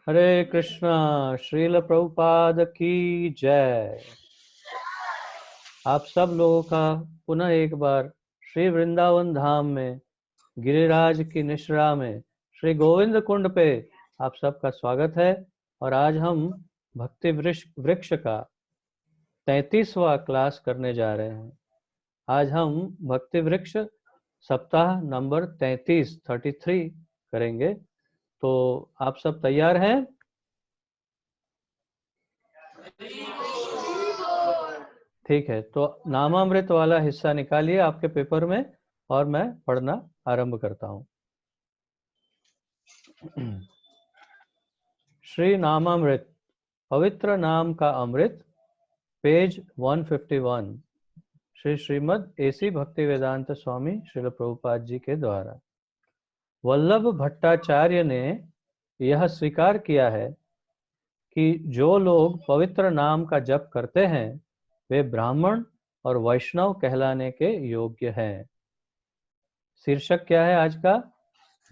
हरे कृष्णा। श्रील प्रभुपाद की जय। आप सब लोगों का पुनः एक बार श्री वृंदावन धाम में गिरिराज की निश्रा में श्री गोविंद कुंड पे आप सबका स्वागत है। और आज हम भक्ति वृक्ष का 33वां क्लास करने जा रहे हैं। आज हम भक्ति वृक्ष सप्ताह नंबर 33 करेंगे। तो आप सब तैयार हैं? ठीक है, तो नामामृत वाला हिस्सा निकालिए आपके पेपर में और मैं पढ़ना आरंभ करता हूँ। श्री नामामृत, पवित्र नाम का अमृत, पेज 151, श्री श्रीमद् एसी भक्ति वेदांत स्वामी श्रील प्रभुपाद जी के द्वारा। वल्लभ भट्टाचार्य ने यह स्वीकार किया है कि जो लोग पवित्र नाम का जप करते हैं वे ब्राह्मण और वैष्णव कहलाने के योग्य हैं। शीर्षक क्या है आज का?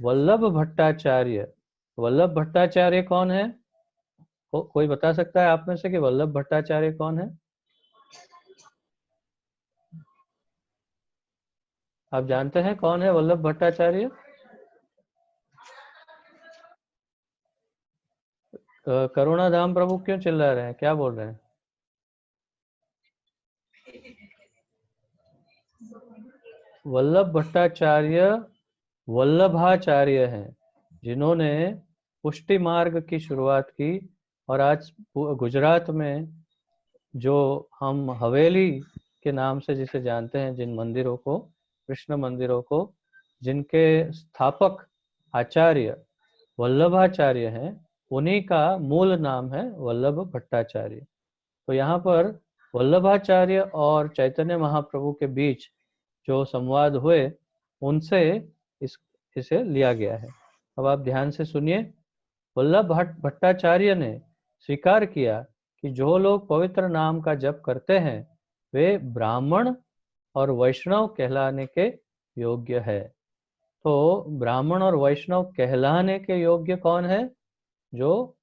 वल्लभ भट्टाचार्य। वल्लभ भट्टाचार्य कौन है? कोई बता सकता है आप में से कि वल्लभ भट्टाचार्य कौन है? आप जानते हैं कौन है वल्लभ भट्टाचार्य? करुणाधाम प्रभु क्यों चिल्ला रहे हैं, क्या बोल रहे हैं? वल्लभ भट्टाचार्य वल्लभाचार्य हैं, जिन्होंने पुष्टि मार्ग की शुरुआत की। और आज गुजरात में जो हम हवेली के नाम से जिसे जानते हैं, जिन मंदिरों को, कृष्ण मंदिरों को, जिनके स्थापक आचार्य वल्लभाचार्य हैं, उन्हीं का मूल नाम है वल्लभ भट्टाचार्य। तो यहाँ पर वल्लभाचार्य और चैतन्य महाप्रभु के बीच जो संवाद हुए उनसे इसे लिया गया है। अब आप ध्यान से सुनिए। वल्लभ भट्टाचार्य ने स्वीकार किया कि जो लोग पवित्र नाम का जप करते हैं वे ब्राह्मण और वैष्णव कहलाने के योग्य है। तो ब्राह्मण और वैष्णव कहलाने के योग्य कौन है? जो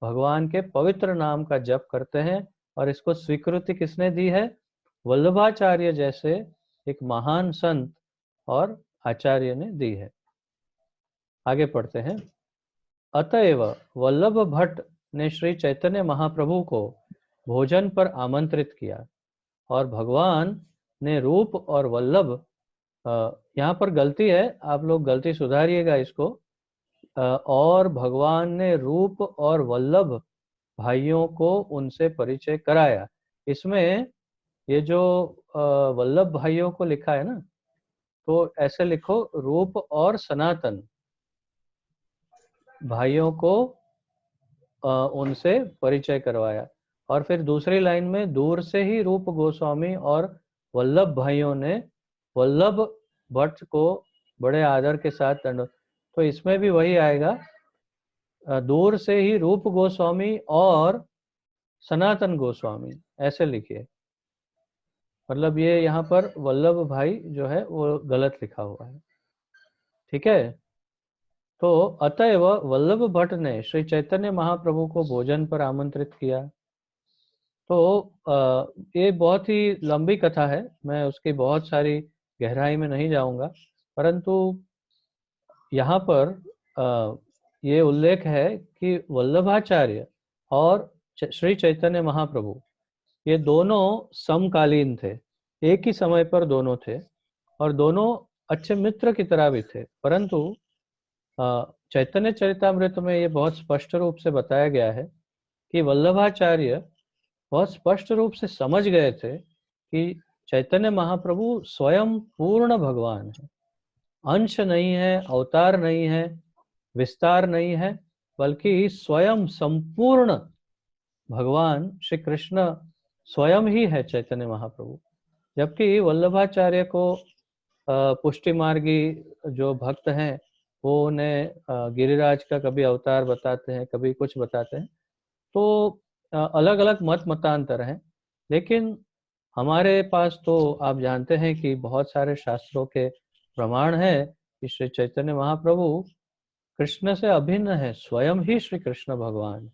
भगवान के पवित्र नाम का जप करते हैं। और इसको स्वीकृति किसने दी है? वल्लभाचार्य जैसे एक महान संत और आचार्य ने दी है। आगे पढ़ते हैं। अतएव वल्लभ भट्ट ने श्री चैतन्य महाप्रभु को भोजन पर आमंत्रित किया और भगवान ने रूप और वल्लभ, यहाँ पर गलती है, आप लोग गलती सुधारिएगा इसको। और भगवान ने रूप और वल्लभ भाइयों को उनसे परिचय कराया। इसमें ये जो वल्लभ भाइयों को लिखा है ना, तो ऐसे लिखो रूप और सनातन भाइयों को उनसे परिचय करवाया। और फिर दूसरी लाइन में दूर से ही रूप गोस्वामी और वल्लभ भाइयों ने वल्लभ भट्ट को बड़े आदर के साथ दंड। तो इसमें भी वही आएगा, दूर से ही रूप गोस्वामी और सनातन गोस्वामी, ऐसे लिखिए। मतलब ये यहाँ पर वल्लभ भाई जो है वो गलत लिखा हुआ है। ठीक है। तो अतएव वल्लभ भट्ट ने श्री चैतन्य महाप्रभु को भोजन पर आमंत्रित किया। तो ये बहुत ही लंबी कथा है, मैं उसकी बहुत सारी गहराई में नहीं जाऊंगा, परंतु यहाँ पर ये उल्लेख है कि वल्लभाचार्य और श्री चैतन्य महाप्रभु ये दोनों समकालीन थे, एक ही समय पर दोनों थे और दोनों अच्छे मित्र की तरह भी थे। परंतु चैतन्य चरितामृत में ये बहुत स्पष्ट रूप से बताया गया है कि वल्लभाचार्य बहुत स्पष्ट रूप से समझ गए थे कि चैतन्य महाप्रभु स्वयं पूर्ण भगवान है, अंश नहीं है, अवतार नहीं है, विस्तार नहीं है, बल्कि स्वयं संपूर्ण भगवान श्री कृष्ण स्वयं ही है चैतन्य महाप्रभु। जबकि वल्लभाचार्य को पुष्टि मार्गी जो भक्त हैं वो उन्हें गिरिराज का कभी अवतार बताते हैं, कभी कुछ बताते हैं। तो अलग अलग मतांतर हैं, लेकिन हमारे पास तो आप जानते हैं कि बहुत सारे शास्त्रों के प्रमाण है कि श्री चैतन्य महाप्रभु कृष्ण से अभिन्न है, स्वयं ही श्री कृष्ण भगवान।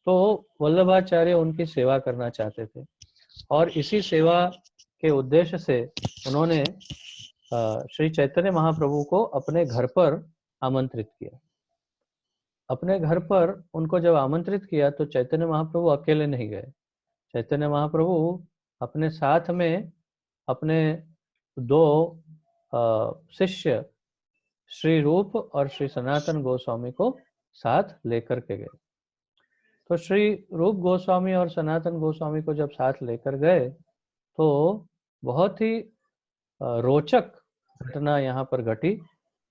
तो वल्लभाचार्य उनकी सेवा करना चाहते थे और इसी सेवा के उद्देश्य से उन्होंने श्री चैतन्य महाप्रभु को अपने घर पर आमंत्रित किया। अपने घर पर उनको जब आमंत्रित किया तो चैतन्य महाप्रभु अकेले नहीं गए। चैतन्य महाप्रभु अपने साथ में अपने दो शिष्य श्री रूप और श्री सनातन गोस्वामी को साथ लेकर के गए। तो श्री रूप गोस्वामी और सनातन गोस्वामी को जब साथ लेकर गए तो बहुत ही रोचक घटना यहाँ पर घटी।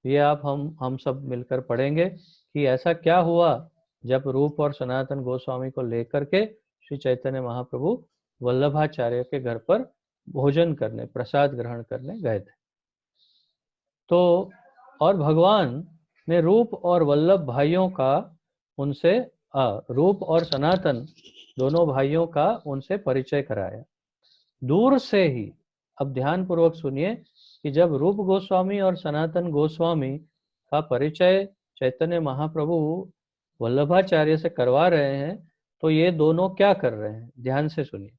ये आप हम सब मिलकर पढ़ेंगे कि ऐसा क्या हुआ जब रूप और सनातन गोस्वामी को लेकर के श्री चैतन्य महाप्रभु वल्लभाचार्य के घर पर भोजन करने, प्रसाद ग्रहण करने गए थे। तो और भगवान ने रूप और वल्लभ भाइयों का उनसे रूप और सनातन दोनों भाइयों का उनसे परिचय कराया दूर से ही। अब ध्यान पूर्वक सुनिए कि जब रूप गोस्वामी और सनातन गोस्वामी का परिचय चैतन्य महाप्रभु वल्लभाचार्य से करवा रहे हैं तो ये दोनों क्या कर रहे हैं, ध्यान से सुनिए।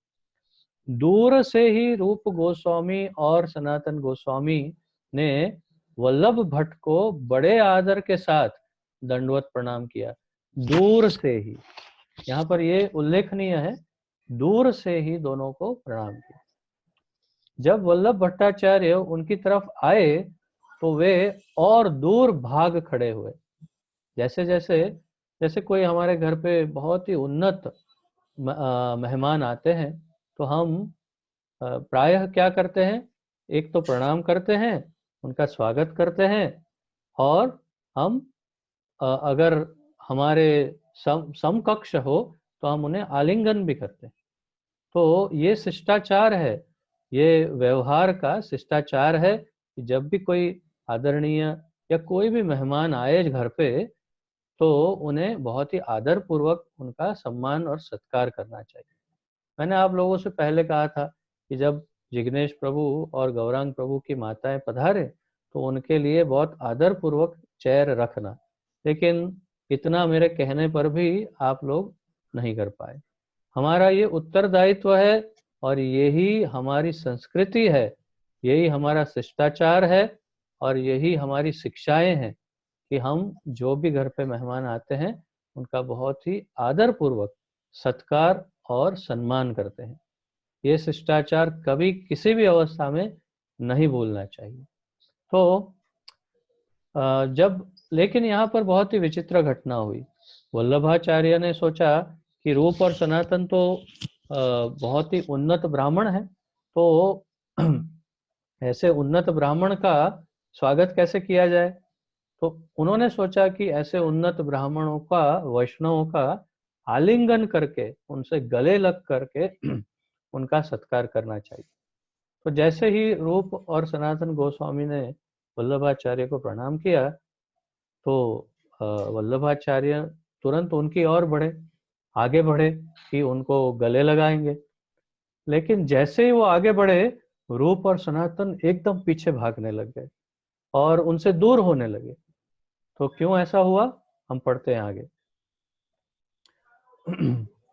दूर से ही रूप गोस्वामी और सनातन गोस्वामी ने वल्लभ भट्ट को बड़े आदर के साथ दंडवत प्रणाम किया। दूर से ही, यहाँ पर ये उल्लेखनीय है, दूर से ही दोनों को प्रणाम किया। जब वल्लभ भट्टाचार्य उनकी तरफ आए तो वे और दूर भाग खड़े हुए। जैसे कोई हमारे घर पे बहुत ही उन्नत मेहमान आते हैं तो हम प्रायः क्या करते हैं, एक तो प्रणाम करते हैं, उनका स्वागत करते हैं और हम अगर हमारे समकक्ष हो तो हम उन्हें आलिंगन भी करते हैं। तो ये शिष्टाचार है, ये व्यवहार का शिष्टाचार है कि जब भी कोई आदरणीय या कोई भी मेहमान आए घर पे तो उन्हें बहुत ही आदर पूर्वक उनका सम्मान और सत्कार करना चाहिए। मैंने आप लोगों से पहले कहा था कि जब जिग्नेश प्रभु और गौरांग प्रभु की माताएं पधारे तो उनके लिए बहुत आदर पूर्वक चेयर रखना, लेकिन इतना मेरे कहने पर भी आप लोग नहीं कर पाए। हमारा ये उत्तरदायित्व है और यही हमारी संस्कृति है, यही हमारा शिष्टाचार है और यही हमारी शिक्षाएं हैं कि हम जो भी घर पे मेहमान आते हैं उनका बहुत ही आदर पूर्वक सत्कार और सम्मान करते हैं। ये शिष्टाचार कभी किसी भी अवस्था में नहीं भूलना चाहिए। तो लेकिन यहाँ पर बहुत ही विचित्र घटना हुई। वल्लभाचार्य ने सोचा कि रूप और सनातन तो बहुत ही उन्नत ब्राह्मण है, तो ऐसे उन्नत ब्राह्मण का स्वागत कैसे किया जाए। तो उन्होंने सोचा कि ऐसे उन्नत ब्राह्मणों का, वैष्णवों का आलिंगन करके, उनसे गले लग करके उनका सत्कार करना चाहिए। तो जैसे ही रूप और सनातन गोस्वामी ने वल्लभाचार्य को प्रणाम किया तो वल्लभाचार्य तुरंत उनकी ओर आगे बढ़े कि उनको गले लगाएंगे। लेकिन जैसे ही वो आगे बढ़े रूप और सनातन एकदम पीछे भागने लग गए और उनसे दूर होने लगे। तो क्यों ऐसा हुआ, हम पढ़ते हैं आगे।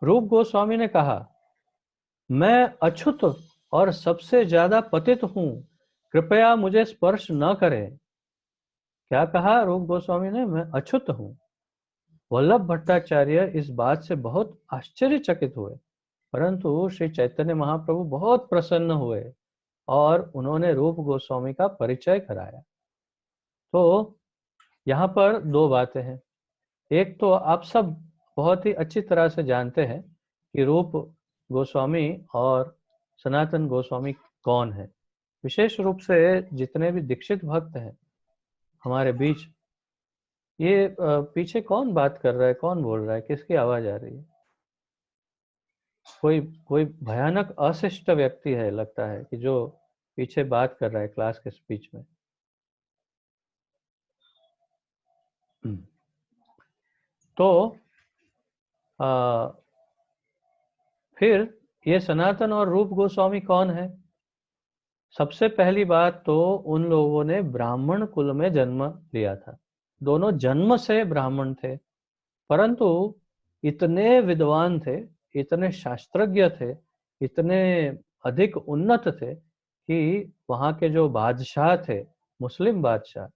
रूप गोस्वामी ने कहा, मैं अछूत और सबसे ज्यादा पतित हूं, कृपया मुझे स्पर्श न करें। क्या कहा रूप गोस्वामी ने, मैं अछूत हूं। वल्लभ भट्टाचार्य इस बात से बहुत आश्चर्यचकित हुए, परंतु श्री चैतन्य महाप्रभु बहुत प्रसन्न हुए और उन्होंने रूप गोस्वामी का परिचय कराया। तो यहाँ पर दो बातें हैं। एक तो आप सब बहुत ही अच्छी तरह से जानते हैं कि रूप गोस्वामी और सनातन गोस्वामी कौन है। विशेष रूप से जितने भी दीक्षित भक्त हैं हमारे बीच, ये पीछे कौन बात कर रहा है, कौन बोल रहा है, किसकी आवाज आ रही है? कोई भयानक अशिष्ट व्यक्ति है लगता है कि जो पीछे बात कर रहा है क्लास के स्पीच में। तो फिर ये सनातन और रूप गोस्वामी कौन है? सबसे पहली बात तो उन लोगों ने ब्राह्मण कुल में जन्म लिया था। दोनों जन्म से ब्राह्मण थे, परंतु इतने विद्वान थे, इतने शास्त्रज्ञ थे, इतने अधिक उन्नत थे कि वहाँ के जो बादशाह थे, मुस्लिम बादशाह,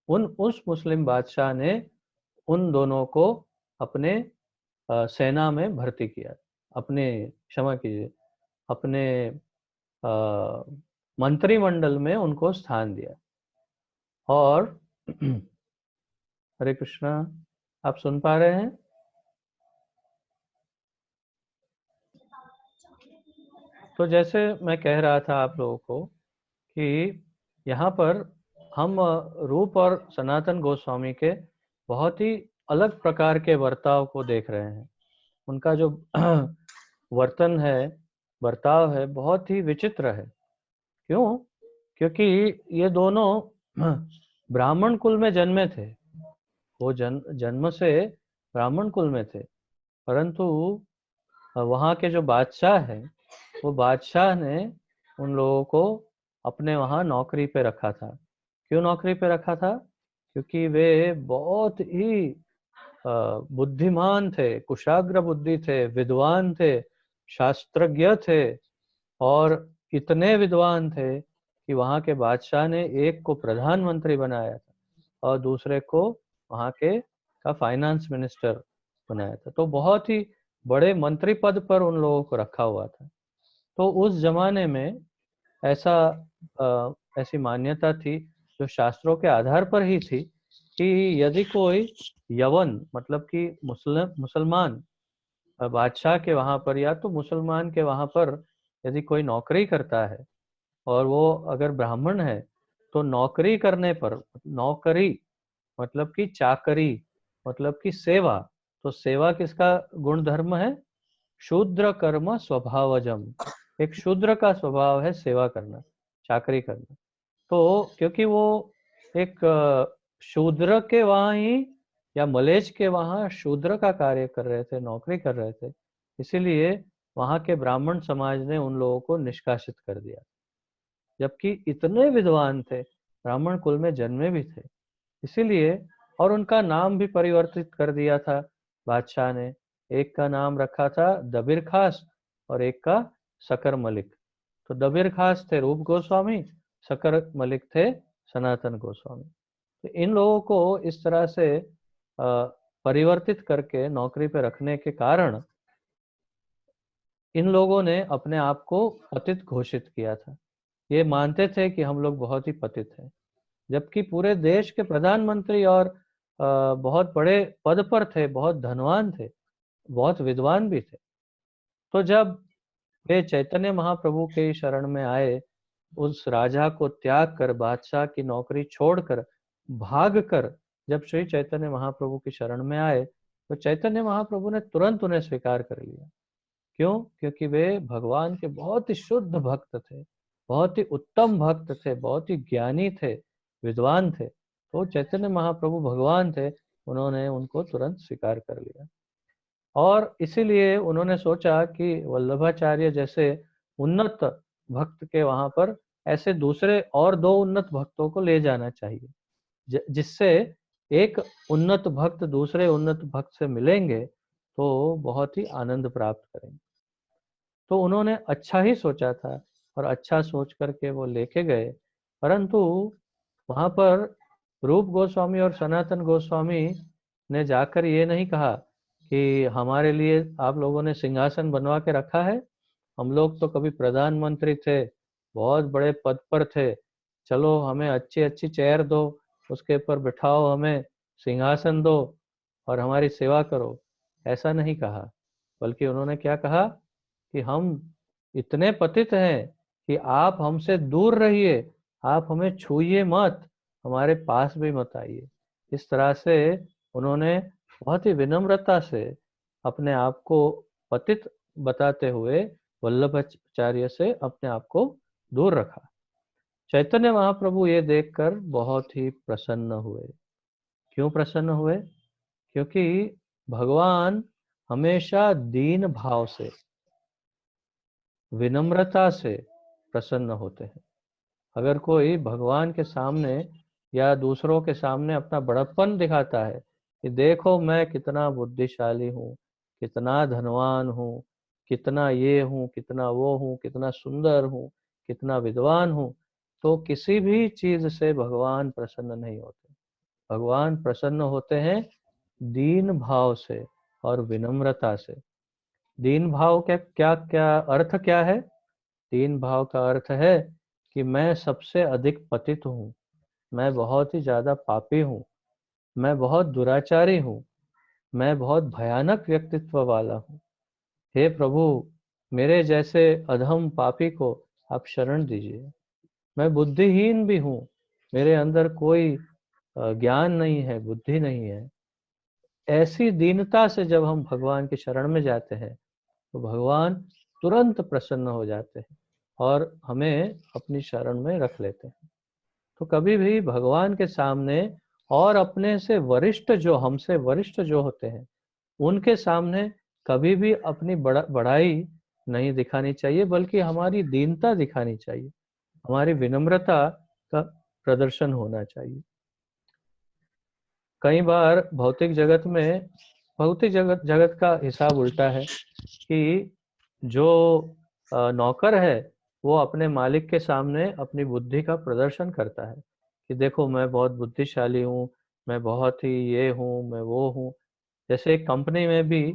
उस मुस्लिम बादशाह ने उन दोनों को अपने सेना में भर्ती किया, अपने, क्षमा कीजिए, अपने मंत्रिमंडल में उनको स्थान दिया। और हरे कृष्णा, आप सुन पा रहे हैं? तो जैसे मैं कह रहा था आप लोगों को कि यहाँ पर हम रूप और सनातन गोस्वामी के बहुत ही अलग प्रकार के बर्ताव को देख रहे हैं। उनका जो वर्तन है, बर्ताव है, बहुत ही विचित्र है। क्यों? क्योंकि ये दोनों ब्राह्मण कुल में जन्मे थे, वो जन्म से ब्राह्मण कुल में थे, परंतु वहाँ के जो बादशाह हैं, वो बादशाह ने उन लोगों को अपने वहाँ नौकरी पे रखा था। क्यों नौकरी पे रखा था? क्योंकि वे बहुत ही बुद्धिमान थे, कुशाग्र बुद्धि थे, विद्वान थे, शास्त्रज्ञ थे, और इतने विद्वान थे कि वहाँ के बादशाह ने एक को प्रधानमंत्री बनाया था और दूसरे को वहाँ के का फाइनेंस मिनिस्टर बनाया था। तो बहुत ही बड़े मंत्री पद पर उन लोगों को रखा हुआ था। तो उस जमाने में ऐसा ऐसी मान्यता थी, जो शास्त्रों के आधार पर ही थी, कि यदि कोई यवन, मतलब कि मुसलमान बादशाह के वहां पर या तो मुसलमान के वहां पर यदि कोई नौकरी करता है और वो अगर ब्राह्मण है, तो नौकरी करने पर, नौकरी मतलब कि चाकरी, मतलब कि सेवा, तो सेवा किसका गुण धर्म है? शूद्र कर्म स्वभावजम। एक शूद्र का स्वभाव है सेवा करना, चाकरी करना। तो क्योंकि वो एक शूद्र के वहां ही या मलेच के वहां शूद्र का कार्य कर रहे थे, नौकरी कर रहे थे, इसीलिए वहां के ब्राह्मण समाज ने उन लोगों को निष्कासित कर दिया। जबकि इतने विद्वान थे, ब्राह्मण कुल में जन्मे भी थे, इसीलिए। और उनका नाम भी परिवर्तित कर दिया था बादशाह ने। एक का नाम रखा था दबिर खास और एक का शकर मलिक। तो दबिर खास थे रूप गोस्वामी, शकर मलिक थे सनातन गोस्वामी। तो इन लोगों को इस तरह से परिवर्तित करके नौकरी पे रखने के कारण इन लोगों ने अपने आप को पतित घोषित किया था। ये मानते थे कि हम लोग बहुत ही पतित हैं, जबकि पूरे देश के प्रधानमंत्री और बहुत बड़े पद पर थे, बहुत धनवान थे, बहुत विद्वान भी थे। तो जब वे चैतन्य महाप्रभु के शरण में आए, उस राजा को त्याग कर, बादशाह की नौकरी छोड़कर, भाग कर जब श्री चैतन्य महाप्रभु की शरण में आए, तो चैतन्य महाप्रभु ने तुरंत उन्हें स्वीकार कर लिया। क्यों? क्योंकि वे भगवान के बहुत ही शुद्ध भक्त थे, बहुत ही उत्तम भक्त थे, बहुत ही ज्ञानी थे, विद्वान थे। तो चैतन्य महाप्रभु भगवान थे, उन्होंने उनको तुरंत स्वीकार कर लिया। और इसीलिए उन्होंने सोचा कि वल्लभाचार्य जैसे उन्नत भक्त के वहां पर ऐसे दूसरे और दो उन्नत भक्तों को ले जाना चाहिए, जिससे एक उन्नत भक्त दूसरे उन्नत भक्त से मिलेंगे तो बहुत ही आनंद प्राप्त करेंगे। तो उन्होंने अच्छा ही सोचा था और अच्छा सोच करके वो लेके गए। परंतु वहां पर रूप गोस्वामी और सनातन गोस्वामी ने जाकर ये नहीं कहा कि हमारे लिए आप लोगों ने सिंहासन बनवा के रखा है, हम लोग तो कभी प्रधानमंत्री थे, बहुत बड़े पद पर थे, चलो हमें अच्छी अच्छी चेयर दो, उसके ऊपर बिठाओ, हमें सिंहासन दो और हमारी सेवा करो। ऐसा नहीं कहा, बल्कि उन्होंने क्या कहा कि हम इतने पतित हैं कि आप हमसे दूर रहिए, आप हमें छूइए मत, हमारे पास भी मत आइए। इस तरह से उन्होंने बहुत ही विनम्रता से अपने आप को पतित बताते हुए वल्लभाचार्य से अपने आप को दूर रखा। चैतन्य महाप्रभु ये देखकर बहुत ही प्रसन्न हुए। क्यों प्रसन्न हुए? क्योंकि भगवान हमेशा दीन भाव से, विनम्रता से प्रसन्न होते हैं। अगर कोई भगवान के सामने या दूसरों के सामने अपना बड़प्पन दिखाता है कि देखो मैं कितना बुद्धिशाली हूँ, कितना धनवान हूँ, कितना ये हूँ, कितना वो हूँ, कितना सुंदर हूँ, कितना विद्वान हूँ, तो किसी भी चीज से भगवान प्रसन्न नहीं होते। भगवान प्रसन्न होते हैं दीन भाव से और विनम्रता से। दीन भाव के क्या क्या अर्थ क्या है? दीन भाव का अर्थ है कि मैं सबसे अधिक पतित हूँ, मैं बहुत ही ज्यादा पापी हूँ, मैं बहुत दुराचारी हूँ, मैं बहुत भयानक व्यक्तित्व वाला हूँ। हे प्रभु, मेरे जैसे अधम पापी को आप शरण दीजिए। मैं बुद्धिहीन भी हूँ, मेरे अंदर कोई ज्ञान नहीं है, बुद्धि नहीं है। ऐसी दीनता से जब हम भगवान की शरण में जाते हैं तो भगवान तुरंत प्रसन्न हो जाते हैं और हमें अपनी शरण में रख लेते हैं। तो कभी भी भगवान के सामने और अपने से वरिष्ठ जो हमसे वरिष्ठ जो होते हैं उनके सामने कभी भी अपनी बड़ाई नहीं दिखानी चाहिए, बल्कि हमारी दीनता दिखानी चाहिए, हमारी विनम्रता का प्रदर्शन होना चाहिए। कई बार भौतिक जगत जगत का हिसाब उल्टा है कि जो नौकर है वो अपने मालिक के सामने अपनी बुद्धि का प्रदर्शन करता है कि देखो मैं बहुत बुद्धिशाली हूँ, मैं बहुत ही ये हूँ, मैं वो हूँ। जैसे एक कंपनी में भी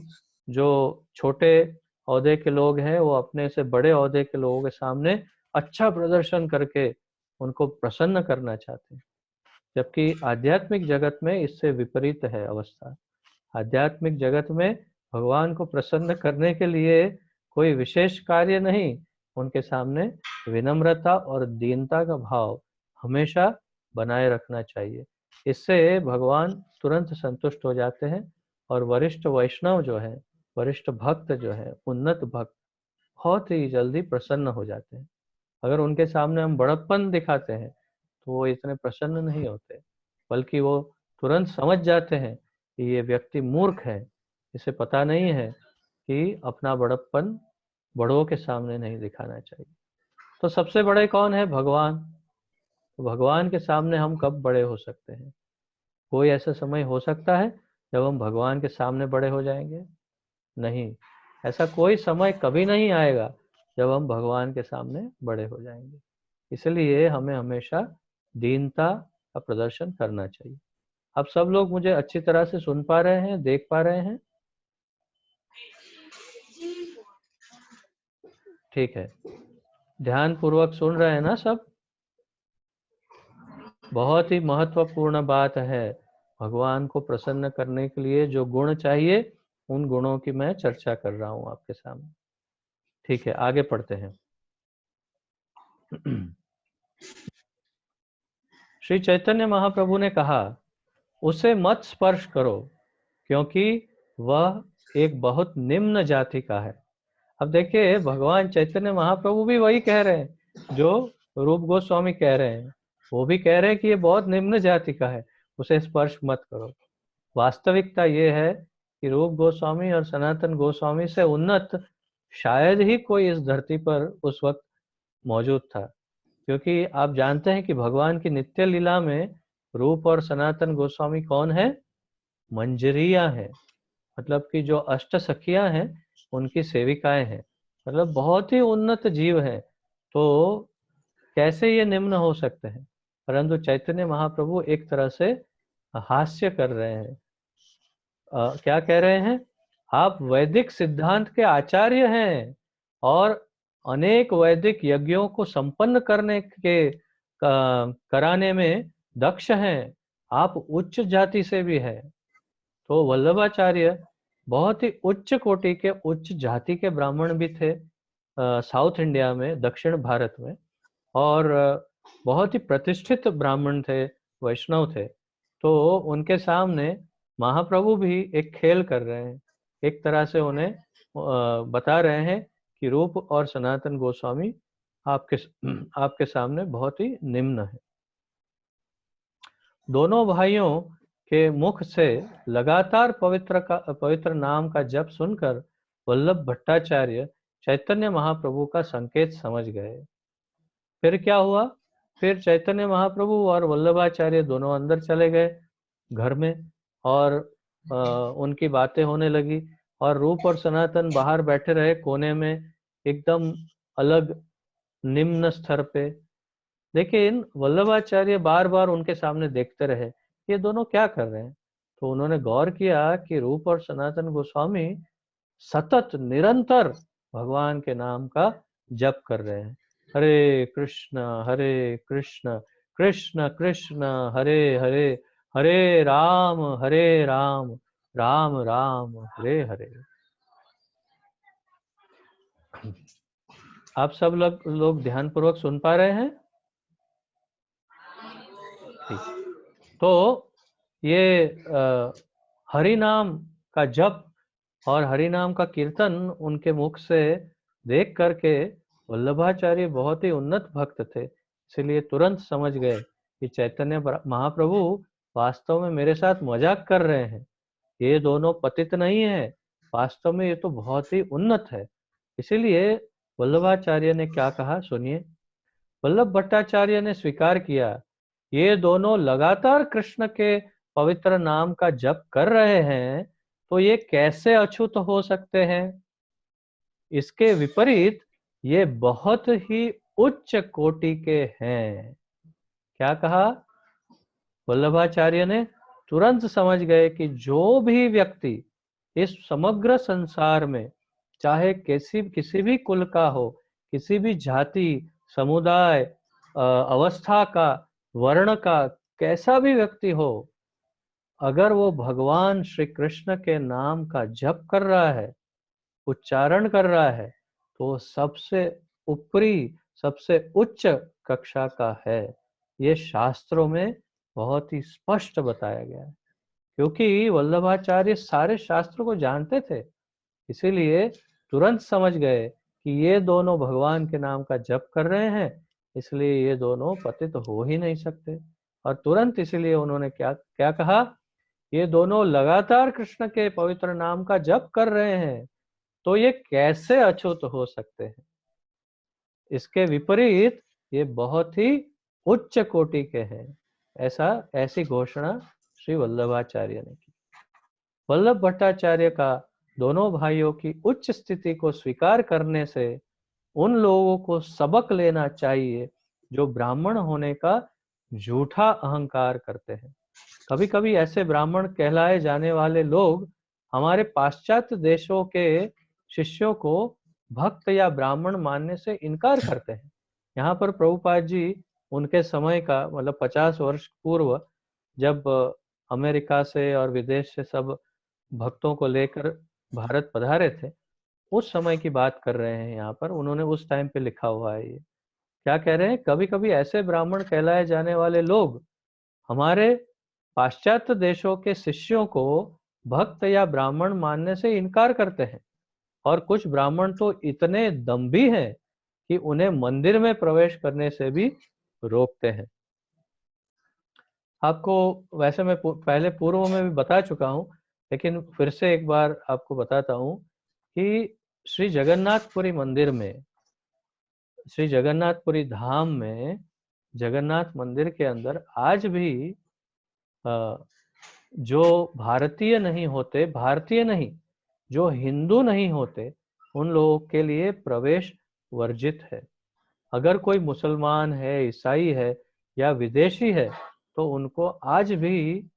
जो छोटे ओहदे के लोग हैं वो अपने से बड़े ओहदे के लोगों के सामने अच्छा प्रदर्शन करके उनको प्रसन्न करना चाहते हैं, जबकि आध्यात्मिक जगत में इससे विपरीत है अवस्था। आध्यात्मिक जगत में भगवान को प्रसन्न करने के लिए कोई विशेष कार्य नहीं, उनके सामने विनम्रता और दीनता का भाव हमेशा बनाए रखना चाहिए। इससे भगवान तुरंत संतुष्ट हो जाते हैं और वरिष्ठ वैष्णव जो है, वरिष्ठ भक्त जो है, उन्नत भक्त बहुत ही जल्दी प्रसन्न हो जाते हैं। अगर उनके सामने हम बड़प्पन दिखाते हैं तो वो इतने प्रसन्न नहीं होते, बल्कि वो तुरंत समझ जाते हैं कि ये व्यक्ति मूर्ख है, इसे पता नहीं है कि अपना बड़प्पन बड़ों के सामने नहीं दिखाना चाहिए। तो सबसे बड़े कौन है? भगवान। तो भगवान के सामने हम कब बड़े हो सकते हैं? कोई ऐसा समय हो सकता है जब हम भगवान के सामने बड़े हो जाएंगे? नहीं, ऐसा कोई समय कभी नहीं आएगा जब हम भगवान के सामने बड़े हो जाएंगे। इसलिए हमें हमेशा दीनता का प्रदर्शन करना चाहिए। अब सब लोग मुझे अच्छी तरह से सुन पा रहे हैं, देख पा रहे हैं? ठीक है, ध्यान पूर्वक सुन रहे हैं ना सब? बहुत ही महत्वपूर्ण बात है। भगवान को प्रसन्न करने के लिए जो गुण चाहिए उन गुणों की मैं चर्चा कर रहा हूं आपके सामने। ठीक है, आगे पढ़ते हैं। श्री चैतन्य महाप्रभु ने कहा, उसे मत स्पर्श करो क्योंकि वह एक बहुत निम्न जाति का है। अब देखिए, भगवान चैतन्य महाप्रभु भी वही कह रहे हैं जो रूप गोस्वामी कह रहे हैं। वो भी कह रहे हैं कि ये बहुत निम्न जाति का है, उसे स्पर्श मत करो। वास्तविकता ये है कि रूप गोस्वामी और सनातन गोस्वामी से उन्नत शायद ही कोई इस धरती पर उस वक्त मौजूद था, क्योंकि आप जानते हैं कि भगवान की नित्य लीला में रूप और सनातन गोस्वामी कौन है? मंजरियां हैं, मतलब कि जो अष्ट सखियां हैं उनकी सेविकाएं हैं, मतलब बहुत ही उन्नत जीव हैं। तो कैसे ये निम्न हो सकते हैं? परंतु चैतन्य महाप्रभु एक तरह से हास्य कर रहे हैं। क्या कह रहे हैं? आप वैदिक सिद्धांत के आचार्य हैं और अनेक वैदिक यज्ञों को संपन्न करने के कराने में दक्ष हैं। आप उच्च जाति से भी हैं। तो वल्लभाचार्य बहुत ही उच्च कोटि के, उच्च जाति के ब्राह्मण भी थे साउथ इंडिया में, दक्षिण भारत में। और बहुत ही प्रतिष्ठित ब्राह्मण थे, वैष्णव थे। तो उनके सामने महाप्रभु भी एक खेल कर रहे हैं, एक तरह से उन्हें बता रहे हैं कि रूप और सनातन गोस्वामी आपके आपके सामने बहुत ही निम्न है। दोनों भाइयों के मुख से लगातार पवित्र नाम का जप सुनकर वल्लभ भट्टाचार्य चैतन्य महाप्रभु का संकेत समझ गए। फिर क्या हुआ? फिर चैतन्य महाप्रभु और वल्लभाचार्य दोनों अंदर चले गए घर में, और उनकी बातें होने लगी, और रूप और सनातन बाहर बैठे रहे कोने में, एकदम अलग निम्न स्तर पे। लेकिन वल्लभाचार्य बार बार उनके सामने देखते रहे, ये दोनों क्या कर रहे हैं। तो उन्होंने गौर किया कि रूप और सनातन गोस्वामी सतत निरंतर भगवान के नाम का जप कर रहे हैं। हरे कृष्ण कृष्ण कृष्ण हरे हरे, हरे राम राम राम हरे हरे। आप सब लोग ध्यान पूर्वक सुन पा रहे हैं? ठीक। तो ये हरि नाम का जप और हरि नाम का कीर्तन उनके मुख से देख करके वल्लभाचार्य बहुत ही उन्नत भक्त थे, इसलिए तुरंत समझ गए कि चैतन्य महाप्रभु वास्तव में मेरे साथ मजाक कर रहे हैं, ये दोनों पतित नहीं है, वास्तव में ये तो बहुत ही उन्नत है। इसीलिए वल्लभाचार्य ने क्या कहा सुनिए। वल्लभ भट्टाचार्य ने स्वीकार किया, ये दोनों लगातार कृष्ण के पवित्र नाम का जप कर रहे हैं, तो ये कैसे अछूत हो सकते हैं। इसके विपरीत ये बहुत ही उच्च कोटि के हैं। क्या कहा वल्लभाचार्य ने? तुरंत समझ गए कि जो भी व्यक्ति इस समग्र संसार में, चाहे किसी भी कुल का हो, किसी भी जाति, समुदाय, अवस्था का, वर्ण का, कैसा भी व्यक्ति हो, अगर वो भगवान श्री कृष्ण के नाम का जप कर रहा है, उच्चारण कर रहा है, तो सबसे ऊपरी, सबसे उच्च कक्षा का है। ये शास्त्रों में बहुत ही स्पष्ट बताया गया है, क्योंकि वल्लभाचार्य सारे शास्त्रों को जानते थे, इसीलिए तुरंत समझ गए कि ये दोनों भगवान के नाम का जप कर रहे हैं, इसलिए ये दोनों पतित हो ही नहीं सकते। और तुरंत इसलिए उन्होंने क्या क्या कहा, ये दोनों लगातार कृष्ण के पवित्र नाम का जप कर रहे हैं, तो ये कैसे अछूत हो सकते हैं। इसके विपरीत ये बहुत ही उच्च कोटि के हैं। ऐसी घोषणा श्री वल्लभाचार्य ने की। वल्लभ भट्टाचार्य का दोनों भाइयों की उच्च स्थिति को स्वीकार करने से उन लोगों को सबक लेना चाहिए जो ब्राह्मण होने का झूठा अहंकार करते हैं। कभी कभी ऐसे ब्राह्मण कहलाए जाने वाले लोग हमारे पाश्चात्य देशों के शिष्यों को भक्त या ब्राह्मण मानने से इनकार करते हैं। यहाँ पर प्रभुपाद जी उनके समय का मतलब 50 वर्ष पूर्व, जब अमेरिका से और विदेश से सब भक्तों को लेकर भारत पधारे थे, उस समय की बात कर रहे हैं। यहाँ पर उन्होंने उस टाइम पे लिखा हुआ है। ये क्या कह रहे हैं, कभी कभी ऐसे ब्राह्मण कहलाए जाने वाले लोग हमारे पाश्चात्य देशों के शिष्यों को भक्त या ब्राह्मण मानने से इनकार करते हैं, और कुछ ब्राह्मण तो इतने दम्भी हैं कि उन्हें मंदिर में प्रवेश करने से भी रोकते हैं। आपको वैसे मैं पहले पूर्व में भी बता चुका हूं, लेकिन फिर से एक बार आपको बताता हूं कि श्री जगन्नाथपुरी मंदिर में, श्री जगन्नाथपुरी धाम में, जगन्नाथ मंदिर के अंदर आज भी जो भारतीय नहीं होते, भारतीय नहीं, जो हिंदू नहीं होते, उन लोगों के लिए प्रवेश वर्जित है। अगर कोई मुसलमान है, ईसाई है या विदेशी है, तो उनको आज भी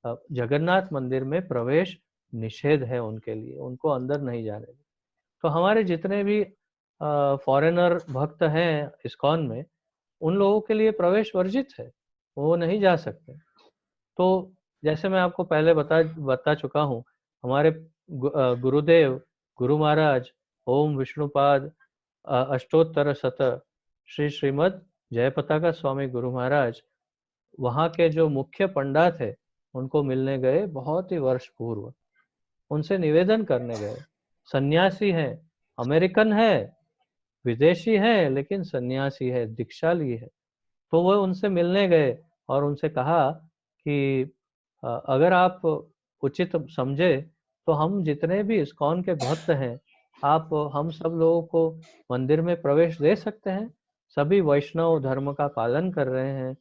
जगन्नाथ मंदिर में प्रवेश निषेध है उनके लिए, उनको अंदर नहीं जाने देते। तो हमारे जितने भी फॉरेनर भक्त हैं इस्कॉन में, उन लोगों के लिए प्रवेश वर्जित है, वो नहीं जा सकते। तो जैसे मैं आपको पहले बता चुका हूँ, हमारे गुरुदेव गुरु महाराज ओम विष्णुपाद अष्टोत्तर शत श्री श्रीमद जयपताका स्वामी गुरु महाराज वहाँ के जो मुख्य पंडा थे, उनको मिलने गए बहुत ही वर्ष पूर्व, उनसे निवेदन करने गए। सन्यासी हैं, अमेरिकन है, विदेशी है, लेकिन सन्यासी है, दीक्षा ली है। तो वो उनसे मिलने गए और उनसे कहा कि अगर आप उचित समझे तो हम जितने भी इस्कॉन के भक्त हैं, आप हम सब लोगों को मंदिर में प्रवेश दे सकते हैं। सभी वैष्णव धर्म का पालन कर रहे हैं,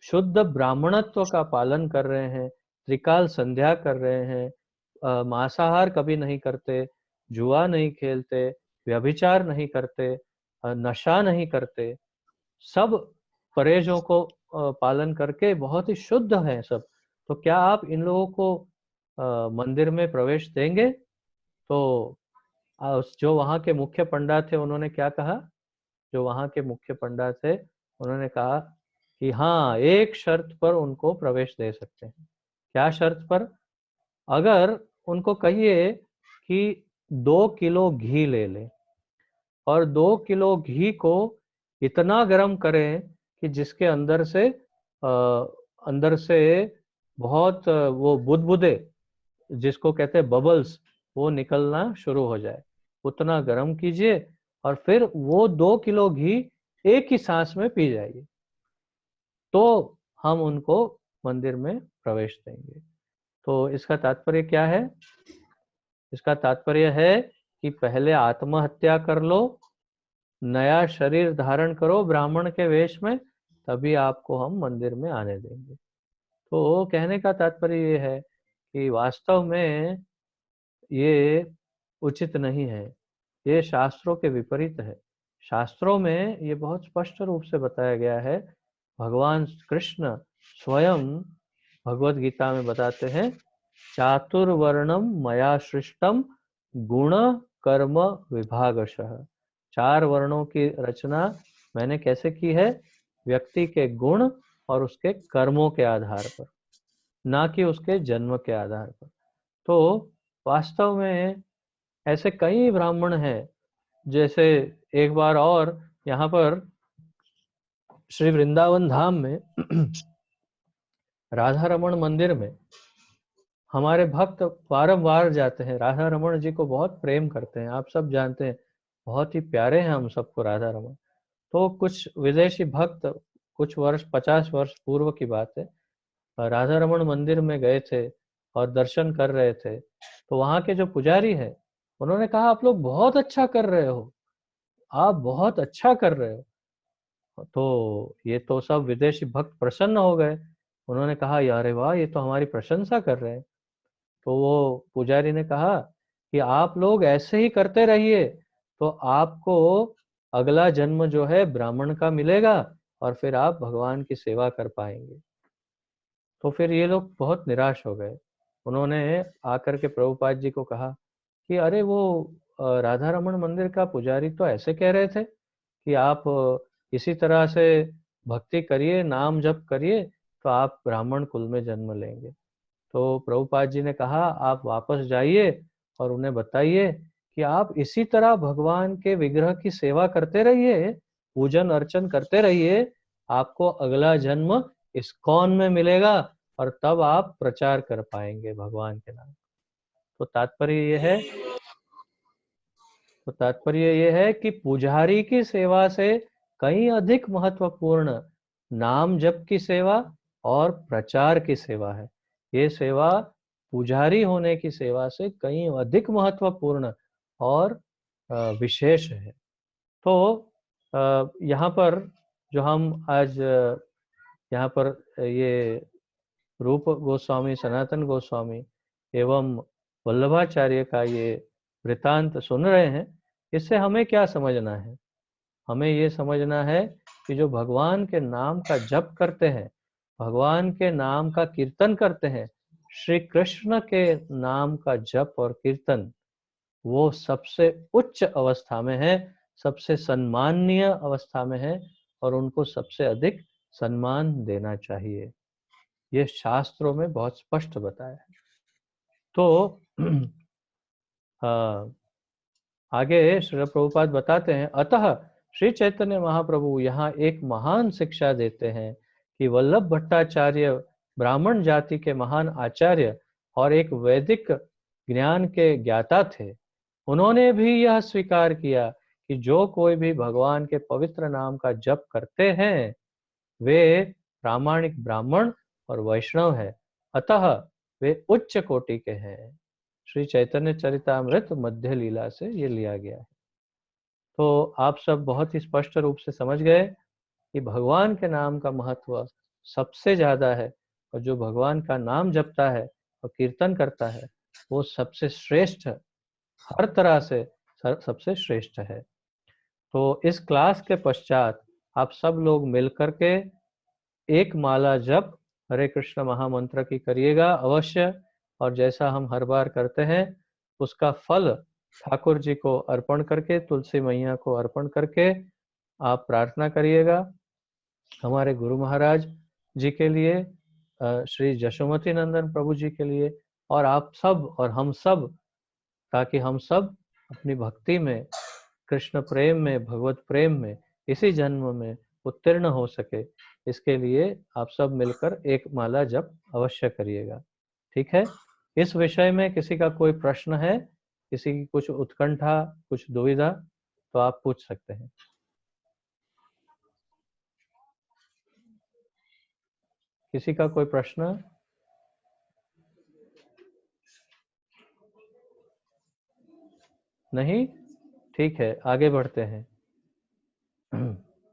शुद्ध ब्राह्मणत्व का पालन कर रहे हैं, त्रिकाल संध्या कर रहे हैं, मांसाहार कभी नहीं करते, जुआ नहीं खेलते, व्यभिचार नहीं करते, नशा नहीं करते, सब परहेजों को पालन करके बहुत ही शुद्ध है सब। तो क्या आप इन लोगों को मंदिर में प्रवेश देंगे? तो जो वहाँ के मुख्य पंडित थे उन्होंने क्या कहा? जो वहाँ के मुख्य पंडित थे उन्होंने कहा कि हाँ, एक शर्त पर उनको प्रवेश दे सकते हैं। क्या शर्त पर? अगर उनको कहिए कि 2 किलो घी ले ले और 2 किलो घी को इतना गर्म करें कि जिसके अंदर से बहुत वो बुदबुदे, जिसको कहते हैं बबल्स, वो निकलना शुरू हो जाए, उतना गर्म कीजिए और फिर वो 2 किलो घी एक ही सांस में पी जाइए, तो हम उनको मंदिर में प्रवेश देंगे। तो इसका तात्पर्य क्या है? इसका तात्पर्य है कि पहले आत्महत्या कर लो, नया शरीर धारण करो ब्राह्मण के वेश में, तभी आपको हम मंदिर में आने देंगे। तो कहने का तात्पर्य ये है कि वास्तव में ये उचित नहीं है, ये शास्त्रों के विपरीत है। शास्त्रों में ये बहुत स्पष्ट रूप से बताया गया है। भगवान कृष्ण स्वयं भगवत गीता में बताते हैं, चातुर्वर्णम मया सृष्टम गुण कर्म विभागशः। 4 वर्णों की रचना मैंने कैसे की है? व्यक्ति के गुण और उसके कर्मों के आधार पर, ना कि उसके जन्म के आधार पर। तो वास्तव में ऐसे कई ब्राह्मण हैं, जैसे एक बार और यहाँ पर श्री वृंदावन धाम में राधा रमण मंदिर में हमारे भक्त बारंबार जाते हैं। राधा रमण जी को बहुत प्रेम करते हैं, आप सब जानते हैं, बहुत ही प्यारे हैं हम सबको राधा रमण। तो कुछ विदेशी भक्त कुछ वर्ष 50 वर्ष पूर्व की बात है, राधा रमण मंदिर में गए थे और दर्शन कर रहे थे। तो वहाँ के जो पुजारी है उन्होंने कहा, आप लोग बहुत अच्छा कर रहे हो, आप बहुत अच्छा कर रहे हो। तो ये तो सब विदेशी भक्त प्रसन्न हो गए, उन्होंने कहा, यारे वाह, ये तो हमारी प्रशंसा कर रहे हैं। तो वो पुजारी ने कहा कि आप लोग ऐसे ही करते रहिए, तो आपको अगला जन्म जो है ब्राह्मण का मिलेगा और फिर आप भगवान की सेवा कर पाएंगे। तो फिर ये लोग बहुत निराश हो गए। उन्होंने आकर के प्रभुपाद जी को कहा कि अरे वो राधा रमण मंदिर का पुजारी तो ऐसे कह रहे थे कि आप इसी तरह से भक्ति करिए, नाम जप करिए, तो आप ब्राह्मण कुल में जन्म लेंगे। तो प्रभुपाद जी ने कहा, आप वापस जाइए और उन्हें बताइए कि आप इसी तरह भगवान के विग्रह की सेवा करते रहिए, पूजन अर्चन करते रहिए, आपको अगला जन्म इस्कॉन में मिलेगा और तब आप प्रचार कर पाएंगे भगवान के नाम। तो तात्पर्य ये है कि पुजारी की सेवा से कहीं अधिक महत्वपूर्ण नाम जप की सेवा और प्रचार की सेवा है। ये सेवा पुजारी होने की सेवा से कहीं अधिक महत्वपूर्ण और विशेष है। तो यहाँ पर जो हम आज यहाँ पर ये रूप गोस्वामी, सनातन गोस्वामी एवं वल्लभाचार्य का ये वृतांत सुन रहे हैं, इससे हमें क्या समझना है? हमें ये समझना है कि जो भगवान के नाम का जप करते हैं, भगवान के नाम का कीर्तन करते हैं, श्री कृष्ण के नाम का जप और कीर्तन, वो सबसे उच्च अवस्था में है, सबसे सम्माननीय अवस्था में है और उनको सबसे अधिक सम्मान देना चाहिए। ये शास्त्रों में बहुत स्पष्ट बताया है। तो आगे श्री प्रभुपाद बताते हैं, अतः श्री चैतन्य महाप्रभु यहाँ एक महान शिक्षा देते हैं कि वल्लभ भट्टाचार्य ब्राह्मण जाति के महान आचार्य और एक वैदिक ज्ञान के ज्ञाता थे। उन्होंने भी यह स्वीकार किया कि जो कोई भी भगवान के पवित्र नाम का जप करते हैं वे प्रामाणिक ब्राह्मण और वैष्णव है, अतः वे उच्च कोटि के हैं। श्री चैतन्य चरितामृत मध्य लीला से ये लिया गया है। तो आप सब बहुत ही स्पष्ट रूप से समझ गए कि भगवान के नाम का महत्व सबसे ज्यादा है, और जो भगवान का नाम जपता है और कीर्तन करता है वो सबसे श्रेष्ठ, हर तरह से सबसे श्रेष्ठ है। तो इस क्लास के पश्चात आप सब लोग मिलकर के एक माला जप हरे कृष्ण महामंत्र की करिएगा अवश्य, और जैसा हम हर बार करते हैं उसका फल ठाकुर जी को अर्पण करके, तुलसी मैया को अर्पण करके आप प्रार्थना करिएगा हमारे गुरु महाराज जी के लिए, श्री जशोमती नंदन प्रभु जी के लिए, और आप सब और हम सब, ताकि हम सब अपनी भक्ति में, कृष्ण प्रेम में, भगवत प्रेम में इसी जन्म में उत्तीर्ण हो सके, इसके लिए आप सब मिलकर एक माला जप अवश्य करिएगा। ठीक है? इस विषय में किसी का कोई प्रश्न है, किसी की कुछ उत्कंठा, कुछ दुविधा, तो आप पूछ सकते हैं। किसी का कोई प्रश्न? नहीं? ठीक है, आगे बढ़ते हैं।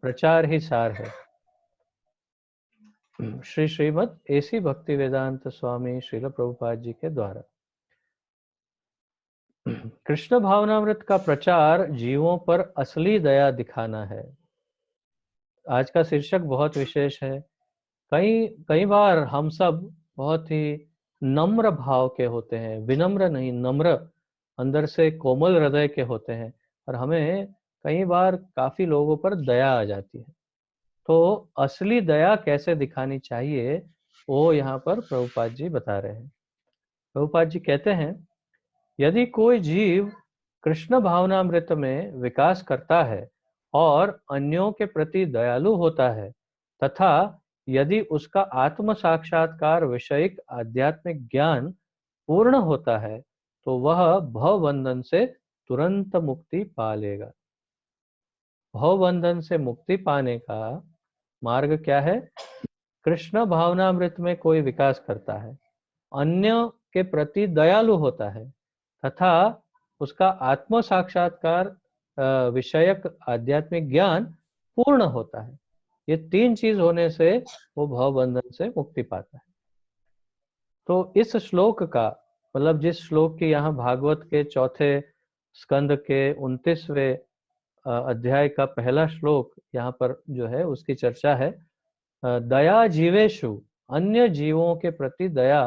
प्रचार ही सार है। श्री श्रीमद एसी भक्ति वेदांत स्वामी श्रील प्रभुपाद जी के द्वारा कृष्ण भावनामृत का प्रचार जीवों पर असली दया दिखाना है। आज का शीर्षक बहुत विशेष है। कई कई बार हम सब बहुत ही नम्र भाव के होते हैं, विनम्र नहीं, नम्र, अंदर से कोमल हृदय के होते हैं, और हमें कई बार काफी लोगों पर दया आ जाती है। तो असली दया कैसे दिखानी चाहिए वो यहाँ पर प्रभुपाद जी बता रहे हैं। प्रभुपाद जी कहते हैं, यदि कोई जीव कृष्ण भावनामृत में विकास करता है और अन्यों के प्रति दयालु होता है, तथा यदि उसका आत्म साक्षात्कार विषयिक आध्यात्मिक ज्ञान पूर्ण होता है, तो वह भवबंधन से तुरंत मुक्ति पा लेगा। भवबंधन से मुक्ति पाने का मार्ग क्या है? कृष्ण भावनामृत में कोई विकास करता है, अन्य के प्रति दयालु होता है, तथा उसका आत्म साक्षात्कार विषयक आध्यात्मिक ज्ञान पूर्ण होता है। ये तीन चीज होने से वो भवबंधन से मुक्ति पाता है। तो इस श्लोक का मतलब, जिस श्लोक की यहाँ भागवत के चौथे स्कंद के 29वें अध्याय का पहला श्लोक यहाँ पर जो है उसकी चर्चा है। दया जीवेशु, अन्य जीवों के प्रति दया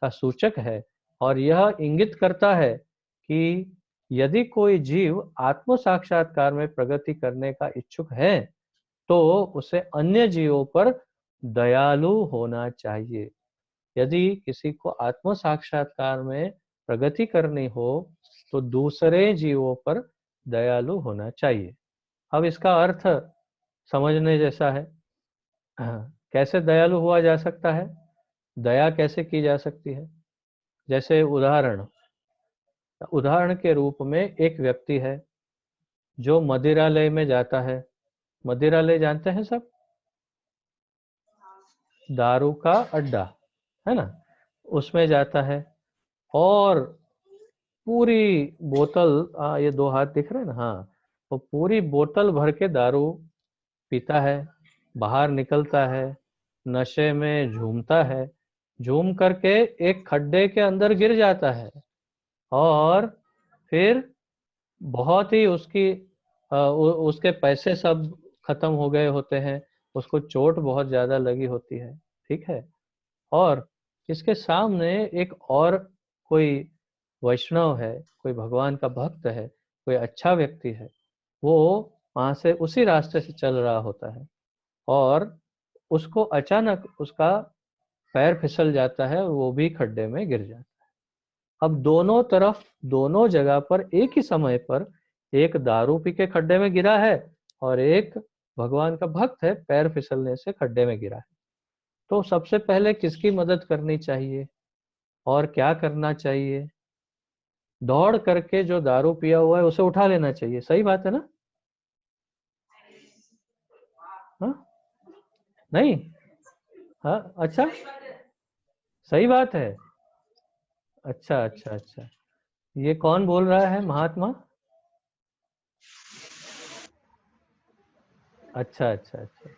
का सूचक है, और यह इंगित करता है कि यदि कोई जीव आत्म साक्षात्कार में प्रगति करने का इच्छुक है तो उसे अन्य जीवों पर दयालु होना चाहिए। यदि किसी को आत्म साक्षात्कार में प्रगति करनी हो तो दूसरे जीवों पर दयालु होना चाहिए। अब इसका अर्थ समझने जैसा है। कैसे दयालु हुआ जा सकता है, दया कैसे की जा सकती है? जैसे उदाहरण के रूप में एक व्यक्ति है जो मदिरालय में जाता है। मदिरालय जानते हैं सब? दारू का अड्डा है ना, उसमें जाता है और पूरी बोतल, ये दो हाथ दिख रहे हैं ना, हाँ, वो पूरी बोतल भर के दारू पीता है, बाहर निकलता है, नशे में झूमता है, झूम करके एक खड्डे के अंदर गिर जाता है, और फिर बहुत ही उसके पैसे सब खत्म हो गए होते हैं, उसको चोट बहुत ज्यादा लगी होती है। ठीक है? और इसके सामने एक और कोई वैष्णव है, कोई भगवान का भक्त है, कोई अच्छा व्यक्ति है, वो वहां से उसी रास्ते से चल रहा होता है, और उसको अचानक उसका पैर फिसल जाता है और वो भी खड्डे में गिर जाता है। अब दोनों तरफ, दोनों जगह पर एक ही समय पर, एक दारू पी के खड्डे में गिरा है और एक भगवान का भक्त है, पैर फिसलने से खड्डे में गिरा है। तो सबसे पहले किसकी मदद करनी चाहिए और क्या करना चाहिए? दौड़ करके जो दारू पिया हुआ है उसे उठा लेना चाहिए। सही बात है ना? हाँ? नहीं? हाँ, अच्छा, सही बात है। अच्छा अच्छा अच्छा, ये कौन बोल रहा है? महात्मा? अच्छा अच्छा अच्छा।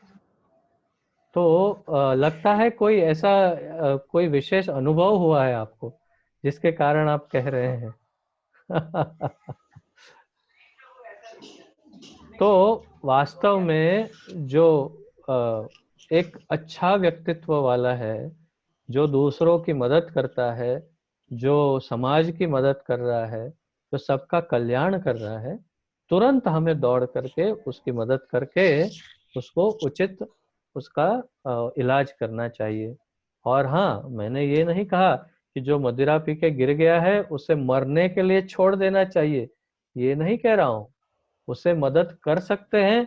तो लगता है कोई ऐसा कोई विशेष अनुभव हुआ है आपको जिसके कारण आप कह रहे हैं। तो वास्तव में जो अ, एक अच्छा व्यक्तित्व वाला है, जो दूसरों की मदद करता है, जो समाज की मदद कर रहा है, जो सबका कल्याण कर रहा है, तुरंत हमें दौड़ करके उसकी मदद करके उसको उचित उसका इलाज करना चाहिए। और हाँ, मैंने ये नहीं कहा कि जो मदिरा पी के गिर गया है उसे मरने के लिए छोड़ देना चाहिए, ये नहीं कह रहा हूँ। उससे मदद कर सकते हैं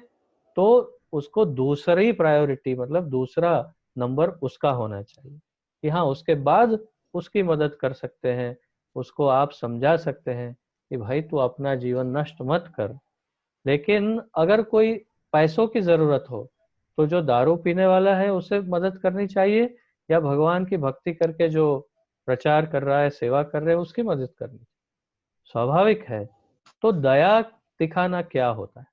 तो उसको दूसरी प्रायोरिटी, मतलब दूसरा नंबर उसका होना चाहिए कि हाँ, उसके बाद उसकी मदद कर सकते हैं। उसको आप समझा सकते हैं कि भाई तू अपना जीवन नष्ट मत कर। लेकिन अगर कोई पैसों की जरूरत हो तो जो दारू पीने वाला है उसे मदद करनी चाहिए, या भगवान की भक्ति करके जो प्रचार कर रहा है, सेवा कर रहे हैं, उसकी मदद करनी चाहिए। स्वाभाविक है। तो दया दिखाना क्या होता है?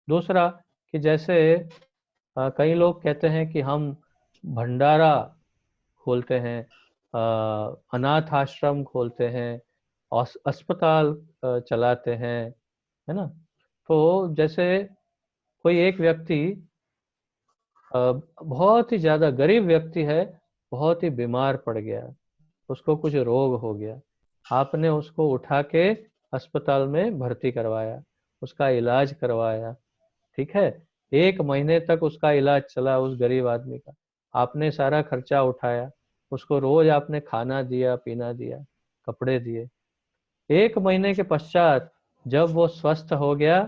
दूसरा, कि जैसे कई लोग कहते हैं कि हम भंडारा खोलते हैं, अनाथ आश्रम खोलते हैं, अस्पताल चलाते हैं, है ना। तो जैसे कोई एक व्यक्ति बहुत ही ज्यादा गरीब व्यक्ति है, बहुत ही बीमार पड़ गया, उसको कुछ रोग हो गया, आपने उसको उठा के अस्पताल में भर्ती करवाया, उसका इलाज करवाया, ठीक है। 1 महीने तक उसका इलाज चला उस गरीब आदमी का, आपने सारा खर्चा उठाया, उसको रोज आपने खाना दिया, पीना दिया, कपड़े दिए। 1 महीने के पश्चात जब वो स्वस्थ हो गया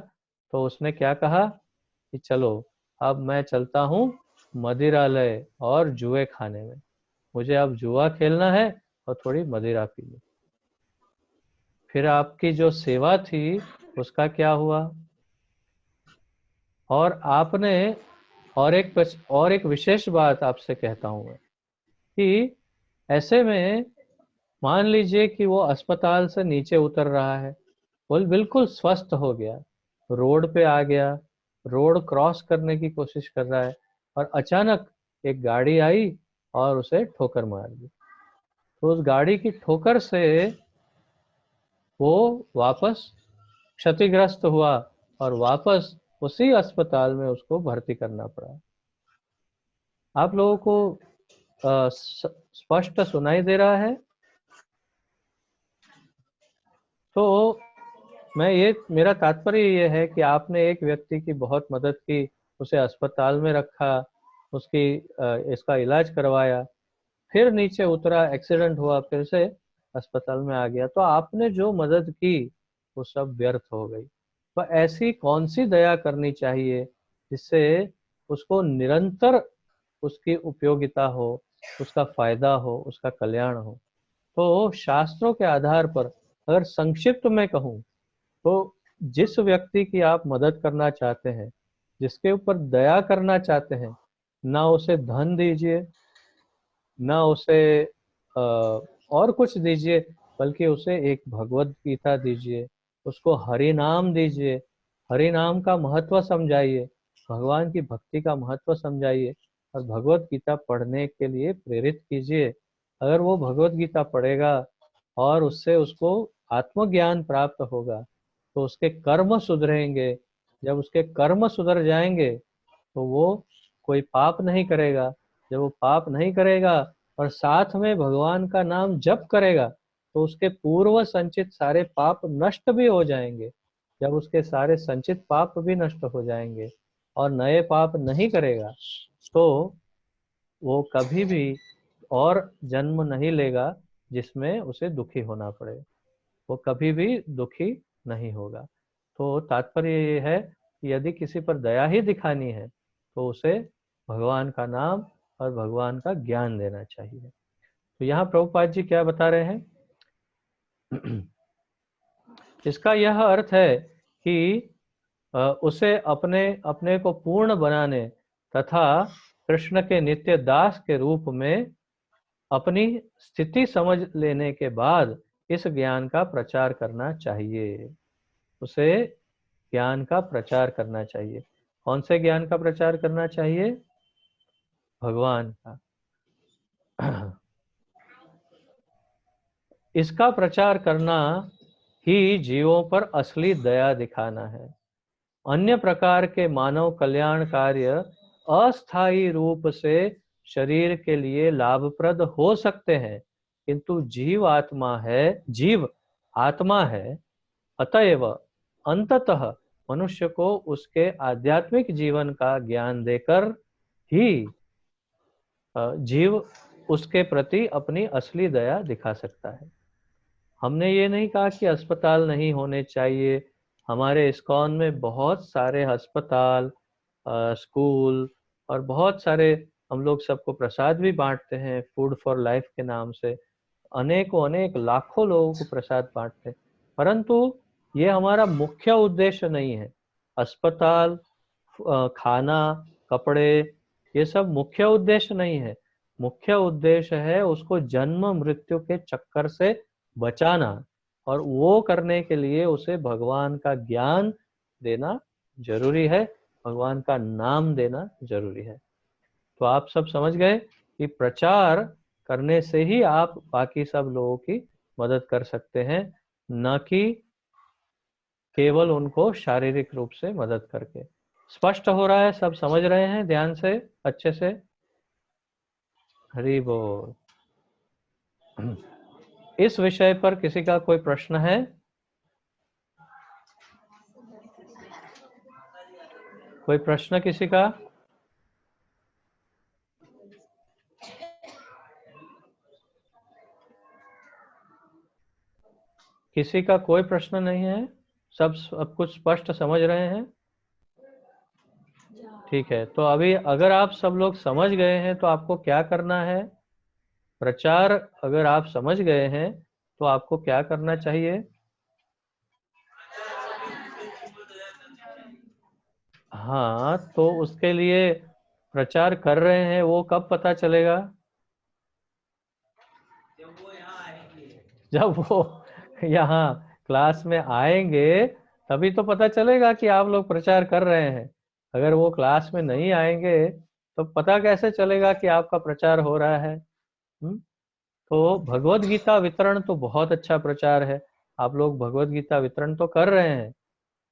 तो उसने क्या कहा कि चलो अब मैं चलता हूँ मदिरालय और जुए खाने में, मुझे अब जुआ खेलना है और थोड़ी मदिरा पीनी। फिर आपकी जो सेवा थी उसका क्या हुआ? और आपने, और एक विशेष बात आपसे कहता हूं मैं, कि ऐसे में मान लीजिए कि वो अस्पताल से नीचे उतर रहा है, वो बिल्कुल स्वस्थ हो गया, रोड पे आ गया, रोड क्रॉस करने की कोशिश कर रहा है, और अचानक एक गाड़ी आई और उसे ठोकर मार दी। तो उस गाड़ी की ठोकर से वो वापस क्षतिग्रस्त हुआ और वापस उसी अस्पताल में उसको भर्ती करना पड़ा। आप लोगों को स्पष्ट सुनाई दे रहा है? तो मैं ये, मेरा तात्पर्य ये है कि आपने एक व्यक्ति की बहुत मदद की, उसे अस्पताल में रखा, उसकी इसका इलाज करवाया, फिर नीचे उतरा, एक्सीडेंट हुआ, फिर से अस्पताल में आ गया, तो आपने जो मदद की वो सब व्यर्थ हो गई। तो ऐसी कौन सी दया करनी चाहिए जिससे उसको निरंतर उसकी उपयोगिता हो, उसका फायदा हो, उसका कल्याण हो। तो शास्त्रों के आधार पर अगर संक्षिप्त में कहूँ तो जिस व्यक्ति की आप मदद करना चाहते हैं, जिसके ऊपर दया करना चाहते हैं, ना उसे धन दीजिए, ना उसे और कुछ दीजिए, बल्कि उसे एक भगवत गीता दीजिए, उसको हरि नाम दीजिए, हरि नाम का महत्व समझाइए, भगवान की भक्ति का महत्व समझाइए, और भगवत गीता पढ़ने के लिए प्रेरित कीजिए। अगर वो भगवत गीता पढ़ेगा और उससे उसको आत्मज्ञान प्राप्त होगा तो उसके कर्म सुधरेंगे। जब उसके कर्म सुधर जाएंगे तो वो कोई पाप नहीं करेगा। जब वो पाप नहीं करेगा और साथ में भगवान का नाम जप करेगा तो उसके पूर्व संचित सारे पाप नष्ट भी हो जाएंगे। जब उसके सारे संचित पाप भी नष्ट हो जाएंगे और नए पाप नहीं करेगा तो वो कभी भी और जन्म नहीं लेगा जिसमें उसे दुखी होना पड़े। वो कभी भी दुखी नहीं होगा। तो तात्पर्य ये है कि यदि किसी पर दया ही दिखानी है तो उसे भगवान का नाम और भगवान का ज्ञान देना चाहिए। तो यहाँ प्रभुपाद जी क्या बता रहे हैं? इसका यह अर्थ है कि उसे अपने अपने को पूर्ण बनाने तथा कृष्ण के नित्य दास के रूप में अपनी स्थिति समझ लेने के बाद इस ज्ञान का प्रचार करना चाहिए। उसे ज्ञान का प्रचार करना चाहिए। कौन से ज्ञान का प्रचार करना चाहिए? भगवान का। इसका प्रचार करना ही जीवों पर असली दया दिखाना है। अन्य प्रकार के मानव कल्याण कार्य अस्थायी रूप से शरीर के लिए लाभप्रद हो सकते हैं, किंतु जीव आत्मा है, अतएव अंततः मनुष्य को उसके आध्यात्मिक जीवन का ज्ञान देकर ही जीव उसके प्रति अपनी असली दया दिखा सकता है। हमने ये नहीं कहा कि अस्पताल नहीं होने चाहिए। हमारे इस्कॉन में बहुत सारे अस्पताल, स्कूल और बहुत सारे, हम लोग सबको प्रसाद भी बांटते हैं फूड फॉर लाइफ के नाम से। अनेक लाखों लोगों को प्रसाद बांटते हैं, परंतु ये हमारा मुख्य उद्देश्य नहीं है। अस्पताल, खाना, कपड़े, ये सब मुख्य उद्देश्य नहीं है। मुख्य उद्देश्य है उसको जन्म मृत्यु के चक्कर से बचाना, और वो करने के लिए उसे भगवान का ज्ञान देना जरूरी है, भगवान का नाम देना जरूरी है। तो आप सब समझ गए कि प्रचार करने से ही आप बाकी सब लोगों की मदद कर सकते हैं, न कि केवल उनको शारीरिक रूप से मदद करके। स्पष्ट हो रहा है? सब समझ रहे हैं ध्यान से, अच्छे से? हरि बोल। इस विषय पर किसी का कोई प्रश्न है? कोई प्रश्न किसी का? किसी का कोई प्रश्न नहीं है? सब कुछ स्पष्ट समझ रहे हैं? ठीक है, तो अभी अगर आप सब लोग समझ गए हैं तो आपको क्या करना है? प्रचार अगर आप समझ गए हैं तो आपको क्या करना चाहिए? हाँ, तो उसके लिए प्रचार कर रहे हैं वो कब पता चलेगा? जब वो यहाँ क्लास में आएंगे तभी तो पता चलेगा कि आप लोग प्रचार कर रहे हैं। अगर वो क्लास में नहीं आएंगे तो पता कैसे चलेगा कि आपका प्रचार हो रहा है? तो भगवत गीता वितरण तो बहुत अच्छा प्रचार है। आप लोग भगवत गीता वितरण तो कर रहे हैं,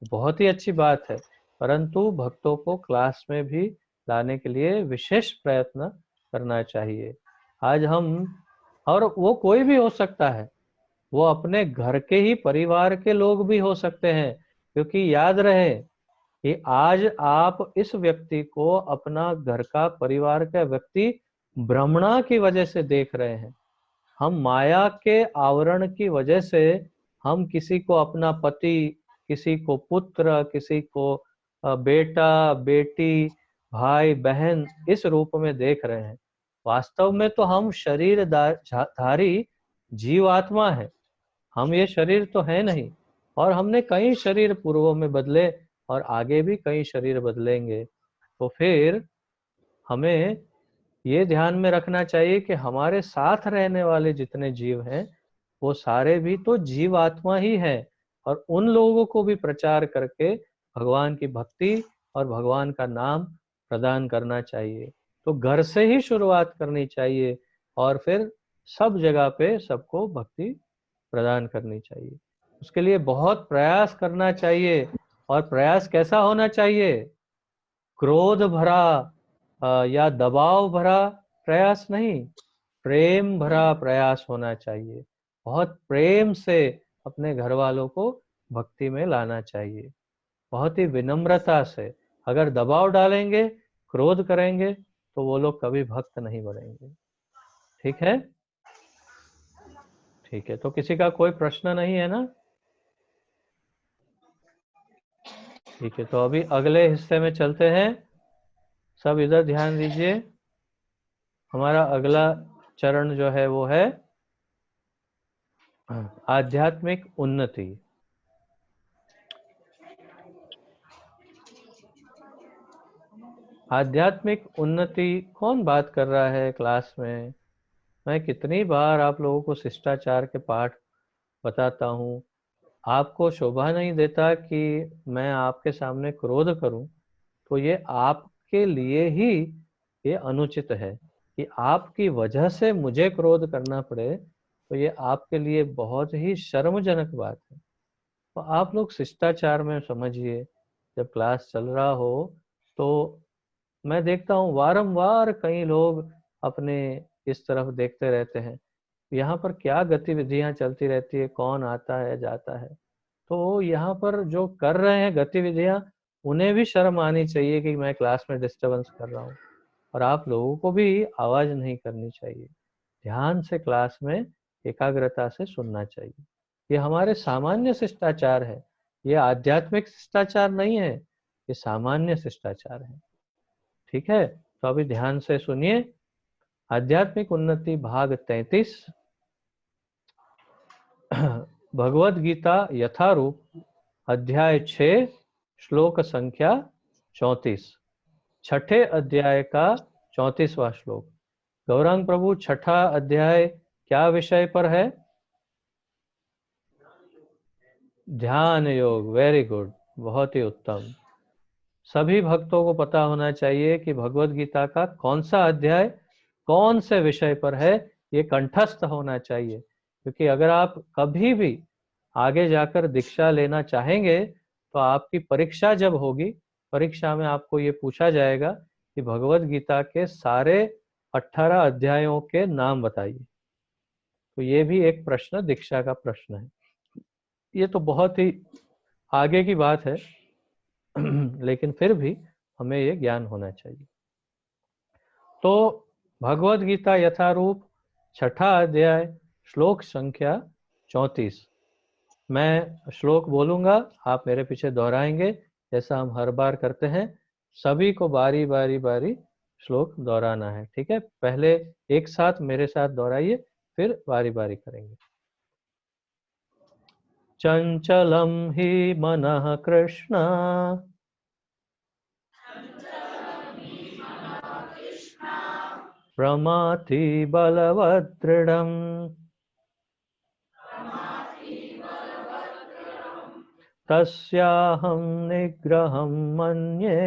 बहुत ही अच्छी बात है, परंतु भक्तों को क्लास में भी लाने के लिए विशेष प्रयत्न करना चाहिए। आज हम, और वो कोई भी हो सकता है, वो अपने घर के ही परिवार के लोग भी हो सकते हैं, क्योंकि याद रहे कि आज आप इस व्यक्ति को अपना घर का, परिवार का व्यक्ति भ्रमणा की वजह से देख रहे हैं। हम माया के आवरण की वजह से हम किसी को अपना पति, किसी को पुत्र, किसी को बेटा बेटी, भाई बहन इस रूप में देख रहे हैं। वास्तव में तो हम शरीर धारी जीवात्मा है, हम ये शरीर तो है नहीं, और हमने कई शरीर पूर्वों में बदले और आगे भी कई शरीर बदलेंगे। तो फिर हमें ये ध्यान में रखना चाहिए कि हमारे साथ रहने वाले जितने जीव हैं वो सारे भी तो जीवात्मा ही है, और उन लोगों को भी प्रचार करके भगवान की भक्ति और भगवान का नाम प्रदान करना चाहिए। तो घर से ही शुरुआत करनी चाहिए और फिर सब जगह पे सबको भक्ति प्रदान करनी चाहिए। उसके लिए बहुत प्रयास करना चाहिए, और प्रयास कैसा होना चाहिए? क्रोध भरा या दबाव भरा प्रयास नहीं, प्रेम भरा प्रयास होना चाहिए। बहुत प्रेम से अपने घर वालों को भक्ति में लाना चाहिए, बहुत ही विनम्रता से। अगर दबाव डालेंगे, क्रोध करेंगे, तो वो लोग कभी भक्त नहीं बनेंगे। ठीक है? ठीक है, तो किसी का कोई प्रश्न नहीं है ना? ठीक है, तो अभी अगले हिस्से में चलते हैं। सब इधर ध्यान दीजिए। हमारा अगला चरण जो है वो है आध्यात्मिक उन्नति। आध्यात्मिक उन्नति कौन बात कर रहा है क्लास में? मैं कितनी बार आप लोगों को शिष्टाचार के पाठ बताता हूँ। आपको शोभा नहीं देता कि मैं आपके सामने क्रोध करूं, तो ये आपके लिए ही ये अनुचित है कि आपकी वजह से मुझे क्रोध करना पड़े, तो ये आपके लिए बहुत ही शर्मजनक बात है। तो आप लोग शिष्टाचार में समझिए, जब क्लास चल रहा हो तो मैं देखता हूँ वारंवार कई लोग अपने इस तरफ देखते रहते हैं, यहाँ पर क्या गतिविधियां चलती रहती है, कौन आता है जाता है। तो यहाँ पर जो कर रहे हैं गतिविधियां, उन्हें भी शर्म आनी चाहिए कि मैं क्लास में डिस्टरबेंस कर रहा हूँ, और आप लोगों को भी आवाज नहीं करनी चाहिए। ध्यान से क्लास में एकाग्रता से सुनना चाहिए। ये हमारे सामान्य शिष्टाचार है, ये आध्यात्मिक शिष्टाचार नहीं है, ये सामान्य शिष्टाचार है। ठीक है, तो अभी ध्यान से सुनिए। आध्यात्मिक उन्नति भाग 33, भगवद गीता यथारूप, अध्याय 6, श्लोक संख्या 34, छठे अध्याय का 34वां श्लोक। गौरांग प्रभु, छठा अध्याय क्या विषय पर है? ध्यान योग। वेरी गुड, बहुत ही उत्तम। सभी भक्तों को पता होना चाहिए कि भगवद गीता का कौन सा अध्याय कौन से विषय पर है, ये कंठस्थ होना चाहिए। क्योंकि अगर आप कभी भी आगे जाकर दीक्षा लेना चाहेंगे तो आपकी परीक्षा जब होगी, परीक्षा में आपको ये पूछा जाएगा कि भगवद गीता के सारे 18 अध्यायों के नाम बताइए। तो ये भी एक प्रश्न दीक्षा का प्रश्न है। ये तो बहुत ही आगे की बात है लेकिन फिर भी हमें ये ज्ञान होना चाहिए। तो भगवद गीता यथारूप, छठा अध्याय, श्लोक संख्या 34। मैं श्लोक बोलूंगा, आप मेरे पीछे दोहराएंगे, जैसा हम हर बार करते हैं। सभी को बारी बारी बारी श्लोक दोहराना है, ठीक है? पहले एक साथ मेरे साथ दोहराइए, फिर बारी बारी करेंगे। चंचलम ही मनः कृष्ण, प्रमाथि बलवदृढम्, तस्याहं निग्रहं मन्ये,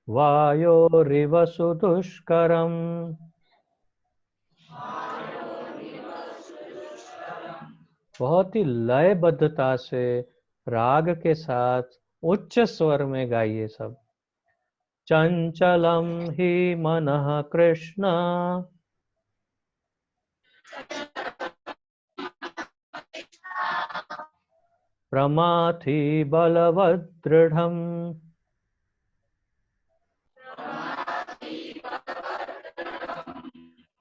वायोरिव सुदुष्करम्। बहुत ही लयबद्धता से, राग के साथ, उच्च स्वर में गाइए सब। चंचलम ही मनः कृष्ण, प्रमाथि बलवदृढम्,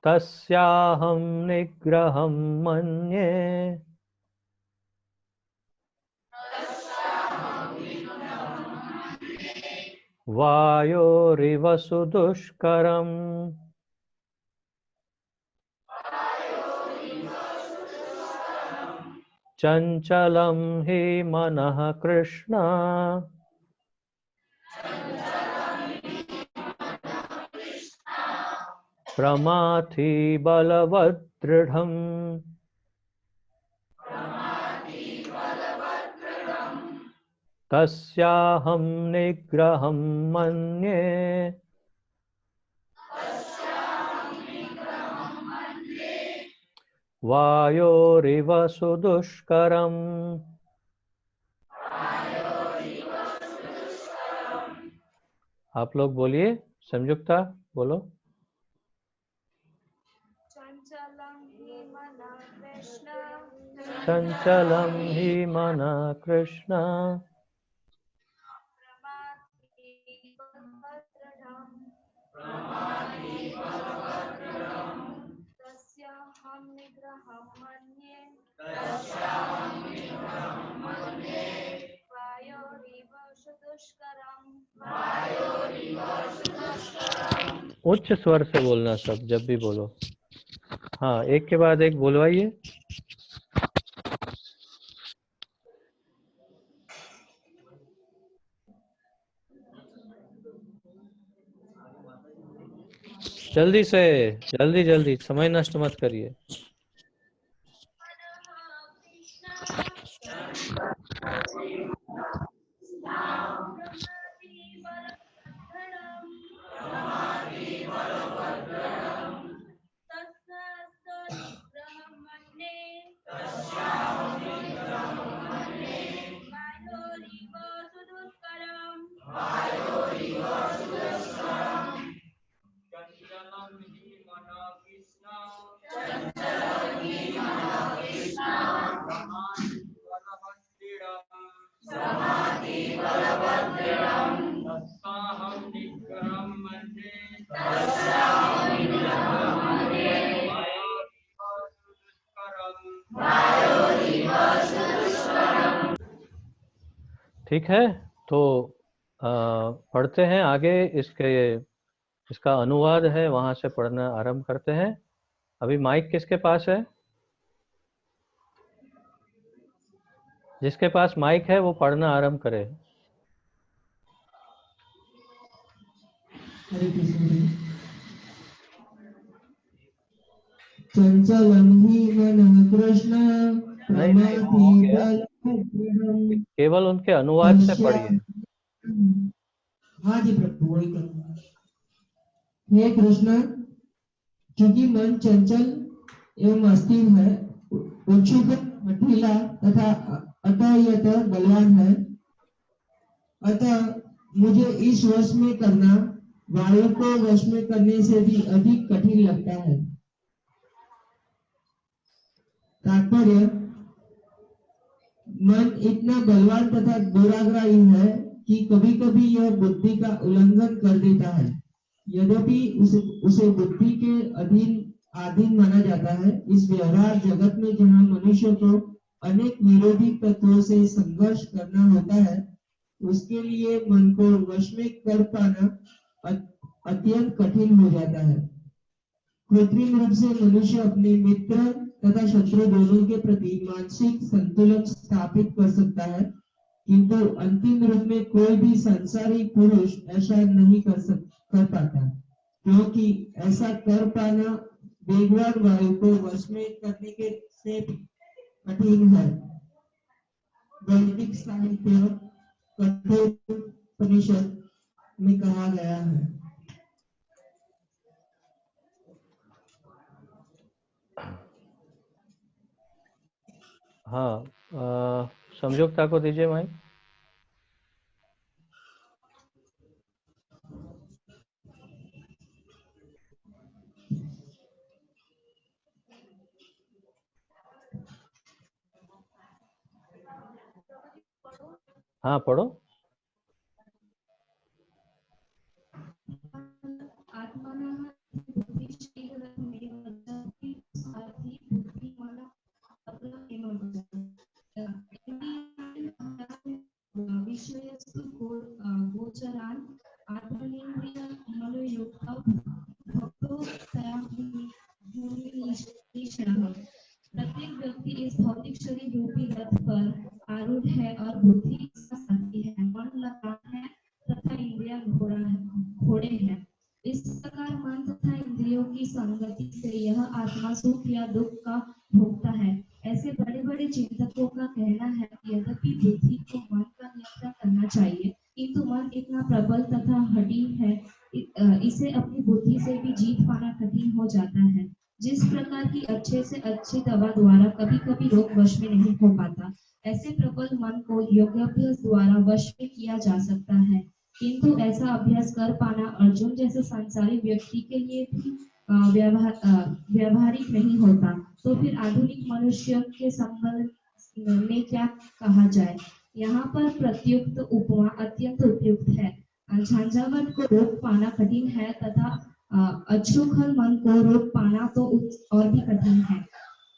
तस्याहं निग्रहं मन्ये, वायोरिव सुदुष्करम्। चंचलं हि मनः कृष्ण, प्रमाथि बलवदृढम्, तस्याहं निग्रहं मन्ये, वायोरिव सुदुष्करम्। आप लोग बोलिए, संयुक्ता बोलो। चंचलं हि मनः कृष्ण, उच्च स्वर से बोलना सब, जब भी बोलो। हाँ, एक के बाद एक बोलवाइए। जल्दी से, जल्दी जल्दी, समय नष्ट मत करिए। ठीक है, तो पढ़ते हैं आगे। इसका अनुवाद है, वहां से पढ़ना आरंभ करते हैं। अभी माइक किसके पास है? जिसके पास माइक है वो पढ़ना आरंभ करे। चंचलं हि मनः कृष्ण नहीं, वो हो प्रमाथि गया। बलभद्रं केवल उनके अनुवाद से पढ़िए। हाँ जी प्रभु, वही करूँगा। हे कृष्ण, चूंकि मन चंचल एवं अस्थिर है, उत्सुक, हठीला तथा अतः यह बलवान है, अतः मुझे इस वश में करना वायु को वश में करने से भी अधिक कठिन लगता है। तात्पर्य, मन इतना बलवान तथा दुराग्रही है कि कभी कभी यह बुद्धि का उल्लंघन कर देता है। यद्यपि उसे बुद्धि के अधीन माना जाता है। इस व्यवहार जगत में जहाँ मनुष्य को अनेक विरोधी तत्वों से संघर्ष करना होता है, उसके लिए मन को वश में कर पाना अत्यंत कठिन हो जाता है। कृत्रिम रूप से मनुष्य अपने मित्र तथा शत्रु दोनों के प्रति मानसिक संतुलन स्थापित कर सकता है, किंतु अंतिम रूप में कोई भी संसारी पुरुष ऐसा नहीं कर पाता, क्योंकि ऐसा कर पाना वेगवान वायु को वश में करने के से कठिन है। वैदिक साहित्य कठोपनिषद में कहा गया है। हाँ, संयुक्ता को दीजिए माइक। हाँ, पढ़ो। गोचरान आत्मनिंद्रिय मनोयुक्त भक्तो प्रत्येक व्यक्ति इस भौतिक शरीर रूपी रथ पर आरूढ़ है और बुद्धि इसका साथी है, मन लगाम है तथा इंद्रिया घोड़े हैं। इस प्रकार मन तथा इंद्रियों की संगति से यह आत्मा सुख या दुख का भोगता है। ऐसे बड़े बड़े चिंतकों का कहना है कि यद्यपि बुद्धि को मन का नियंत्रण करना चाहिए, किंतु मन इतना प्रबल तथा हठी है, इसे अपनी बुद्धि से भी जीत पाना कठिन हो जाता है। जिस प्रकार की अच्छे से अच्छी दवा द्वारा कभी कभी रोग वश में नहीं हो पाता, ऐसे प्रबल मन को योगाभ्यास द्वारा वश में किया जा सकता है, किंतु ऐसा अभ्यास कर पाना अर्जुन जैसे संसारी व्यक्ति के लिए भी व्यवहारिक नहीं होता। तो फिर आधुनिक मनुष्य के संबंध में क्या कहा जाए। यहाँ पर प्रत्युक्त उपमा अत्यंत उपयुक्त है। झंझावत को रोक पाना कठिन है तथा अछूखल मन को रोक पाना तो और भी कठिन है।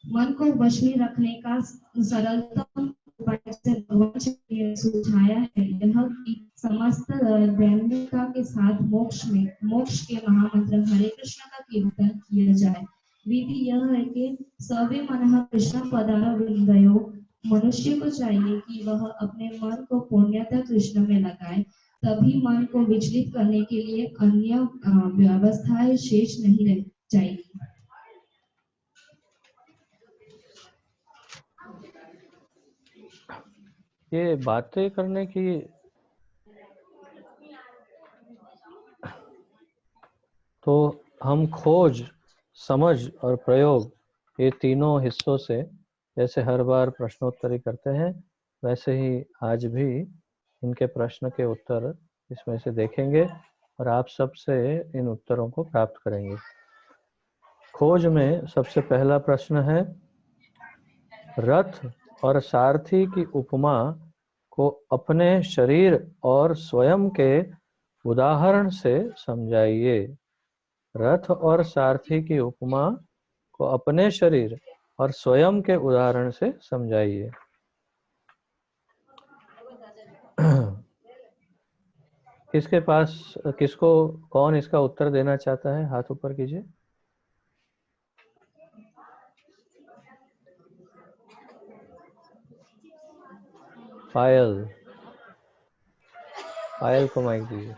मन को वश में रखने का सरलतम उपाय भगवान ने सुझाया है यह कि समस्त दैनिकता के साथ मोक्ष के महामंत्र हरे कृष्ण का कीर्तन किया जाए। विधि यह है कि सवे मनः कृष्ण पदारविंदयो, मनुष्य को चाहिए कि वह अपने मन को पूर्णतः कृष्ण में लगाए, तभी मन को विचलित करने के लिए अन्य व्यवस्थाएं शेष नहीं रह जाएगी। ये बातें करने की तो हम खोज, समझ और प्रयोग, ये तीनों हिस्सों से जैसे हर बार प्रश्नोत्तरी करते हैं, वैसे ही आज भी इनके प्रश्न के उत्तर इसमें से देखेंगे और आप सबसे इन उत्तरों को प्राप्त करेंगे। खोज में सबसे पहला प्रश्न है, रथ और सारथी की उपमा को अपने शरीर और स्वयं के उदाहरण से समझाइए। रथ और सारथी की उपमा को अपने शरीर और स्वयं के उदाहरण से समझाइए। किसके पास, किसको, कौन इसका उत्तर देना चाहता है? हाथ ऊपर कीजिए। पायल, पायल को माइक दीजिए।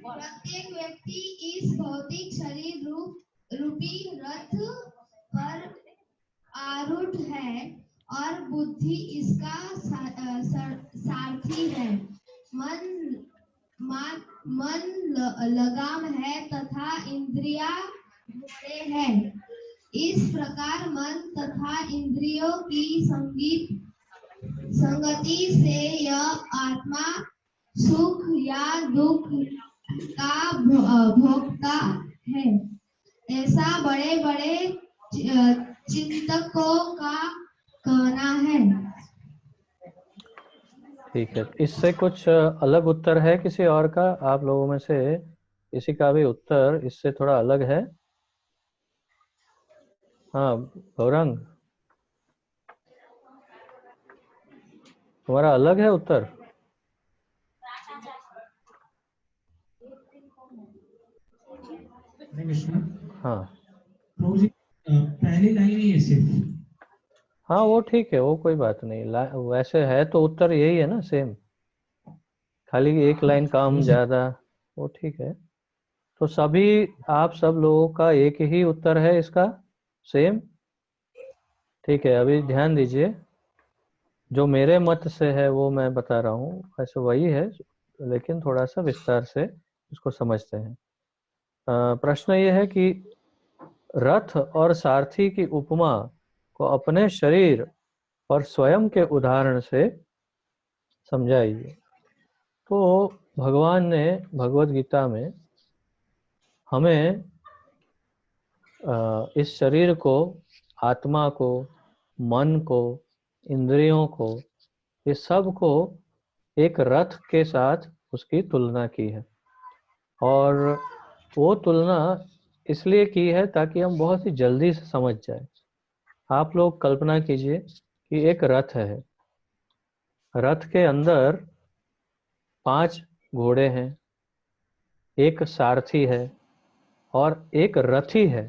प्रत्येक व्यक्ति इस भौतिक शरीर रूपी रथ पर आरूढ़ है और बुद्धि इसका सारथी है। मन लगाम है तथा इंद्रिया घोड़े हैं। इस प्रकार मन तथा इंद्रियों की संगति से यह आत्मा सुख या दुख का भोगता है, ऐसा बड़े बड़े चिंतकों का कहना है। ठीक है, इससे कुछ अलग उत्तर है किसी और का? आप लोगों में से किसी का भी उत्तर इससे थोड़ा अलग है? हाँ गौरंग, तुम्हारा अलग है उत्तर? हाँ पहली लाइन ही है सिर्फ। हाँ वो ठीक है, वो कोई बात नहीं, वैसे है तो उत्तर यही है ना, सेम, खाली एक लाइन कम ज्यादा, वो ठीक है। तो सभी, आप सब लोगों का एक ही उत्तर है इसका, सेम? ठीक है, अभी ध्यान दीजिए, जो मेरे मत से है वो मैं बता रहा हूँ, वैसे वही है लेकिन थोड़ा सा विस्तार से इसको समझते हैं। प्रश्न ये है कि रथ और सारथी की उपमा को अपने शरीर और स्वयं के उदाहरण से समझाइए। तो भगवान ने भगवत गीता में हमें इस शरीर को, आत्मा को, मन को, इंद्रियों को, ये सब को एक रथ के साथ उसकी तुलना की है। और वो तुलना इसलिए की है ताकि हम बहुत ही जल्दी से समझ जाए। आप लोग कल्पना कीजिए कि एक रथ है, रथ के अंदर 5 घोड़े हैं, एक सारथी है और एक रथी है,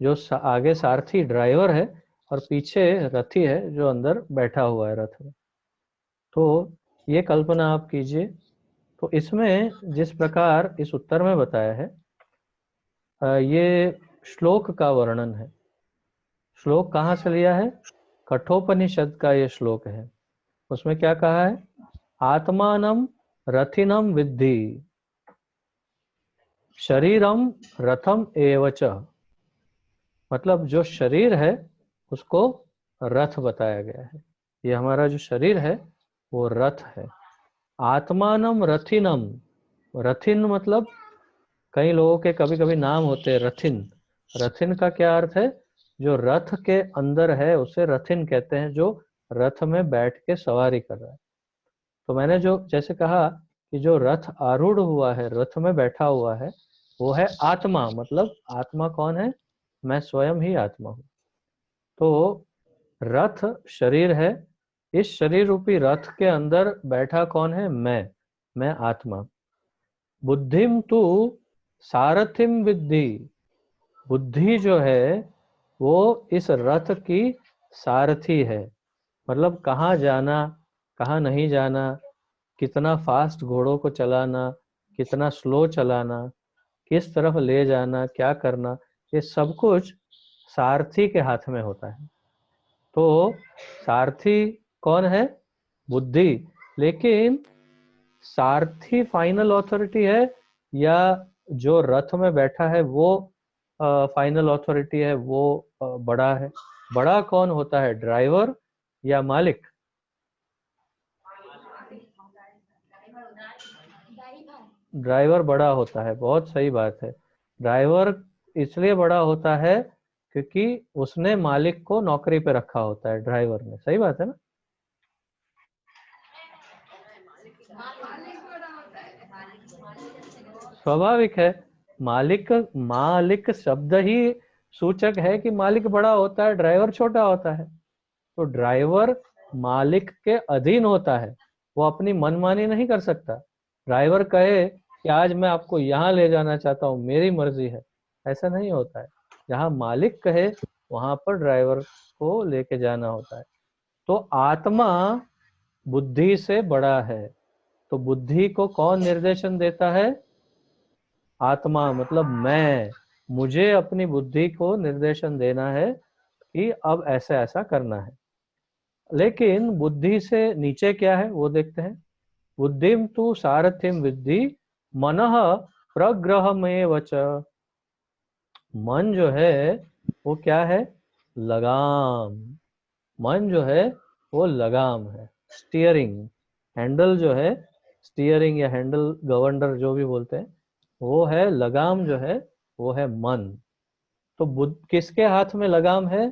जो आगे सारथी ड्राइवर है और पीछे रथी है जो अंदर बैठा हुआ है रथ में। तो ये कल्पना आप कीजिए। तो इसमें जिस प्रकार इस उत्तर में बताया है, ये श्लोक का वर्णन है। श्लोक कहाँ से लिया है? कठोपनिषद का ये श्लोक है। उसमें क्या कहा है? आत्मानम रथिनम विद्धि शरीरम रथम एवच। मतलब जो शरीर है उसको रथ बताया गया है। ये हमारा जो शरीर है वो रथ है। आत्मानम रथिनम, रथिन मतलब कई लोगों के कभी कभी नाम होते हैं रथिन। रथिन का क्या अर्थ है? जो रथ के अंदर है उसे रथिन कहते हैं, जो रथ में बैठ के सवारी कर रहा है। तो मैंने जो जैसे कहा कि जो रथ आरूढ़ हुआ है, रथ में बैठा हुआ है, वो है आत्मा। मतलब आत्मा कौन है? मैं स्वयं ही आत्मा हूँ। तो रथ शरीर है, इस शरीर रूपी रथ के अंदर बैठा कौन है? मैं आत्मा। बुद्धिम तु सारथिम विद्धि, बुद्धि जो है वो इस रथ की सारथी है। मतलब कहाँ जाना, कहाँ नहीं जाना, कितना फास्ट घोड़ों को चलाना, कितना स्लो चलाना, किस तरफ ले जाना, क्या करना, ये सब कुछ सारथी के हाथ में होता है। तो सारथी कौन है? बुद्धि। लेकिन सारथी फाइनल अथॉरिटी है या जो रथ में बैठा है वो फाइनल अथॉरिटी है, वो बड़ा है? बड़ा कौन होता है, ड्राइवर या मालिक? ड्राइवर बड़ा होता है, बहुत सही बात है। ड्राइवर इसलिए बड़ा होता है क्योंकि उसने मालिक को नौकरी पे रखा होता है, ड्राइवर ने। सही बात है ना? स्वाभाविक है। मालिक मालिक शब्द ही सूचक है कि मालिक बड़ा होता है, ड्राइवर छोटा होता है। तो ड्राइवर मालिक के अधीन होता है, वो अपनी मनमानी नहीं कर सकता। ड्राइवर कहे कि आज मैं आपको यहाँ ले जाना चाहता हूँ, मेरी मर्जी है, ऐसा नहीं होता है। जहाँ मालिक कहे वहां पर ड्राइवर को लेके जाना होता है। तो आत्मा बुद्धि से बड़ा है। तो बुद्धि को कौन निर्देशन देता है? आत्मा, मतलब मैं। मुझे अपनी बुद्धि को निर्देशन देना है कि अब ऐसा ऐसा करना है। लेकिन बुद्धि से नीचे क्या है वो देखते हैं। बुद्धिम तु सारथिम विद्धि मनः प्रग्रहमेव च। मन जो है वो क्या है? लगाम। मन जो है वो लगाम है, स्टीयरिंग। हैंडल जो है, स्टीयरिंग या हैंडल गवर्नर जो भी बोलते हैं, वो है लगाम जो है, वो है मन। तो किसके हाथ में लगाम है?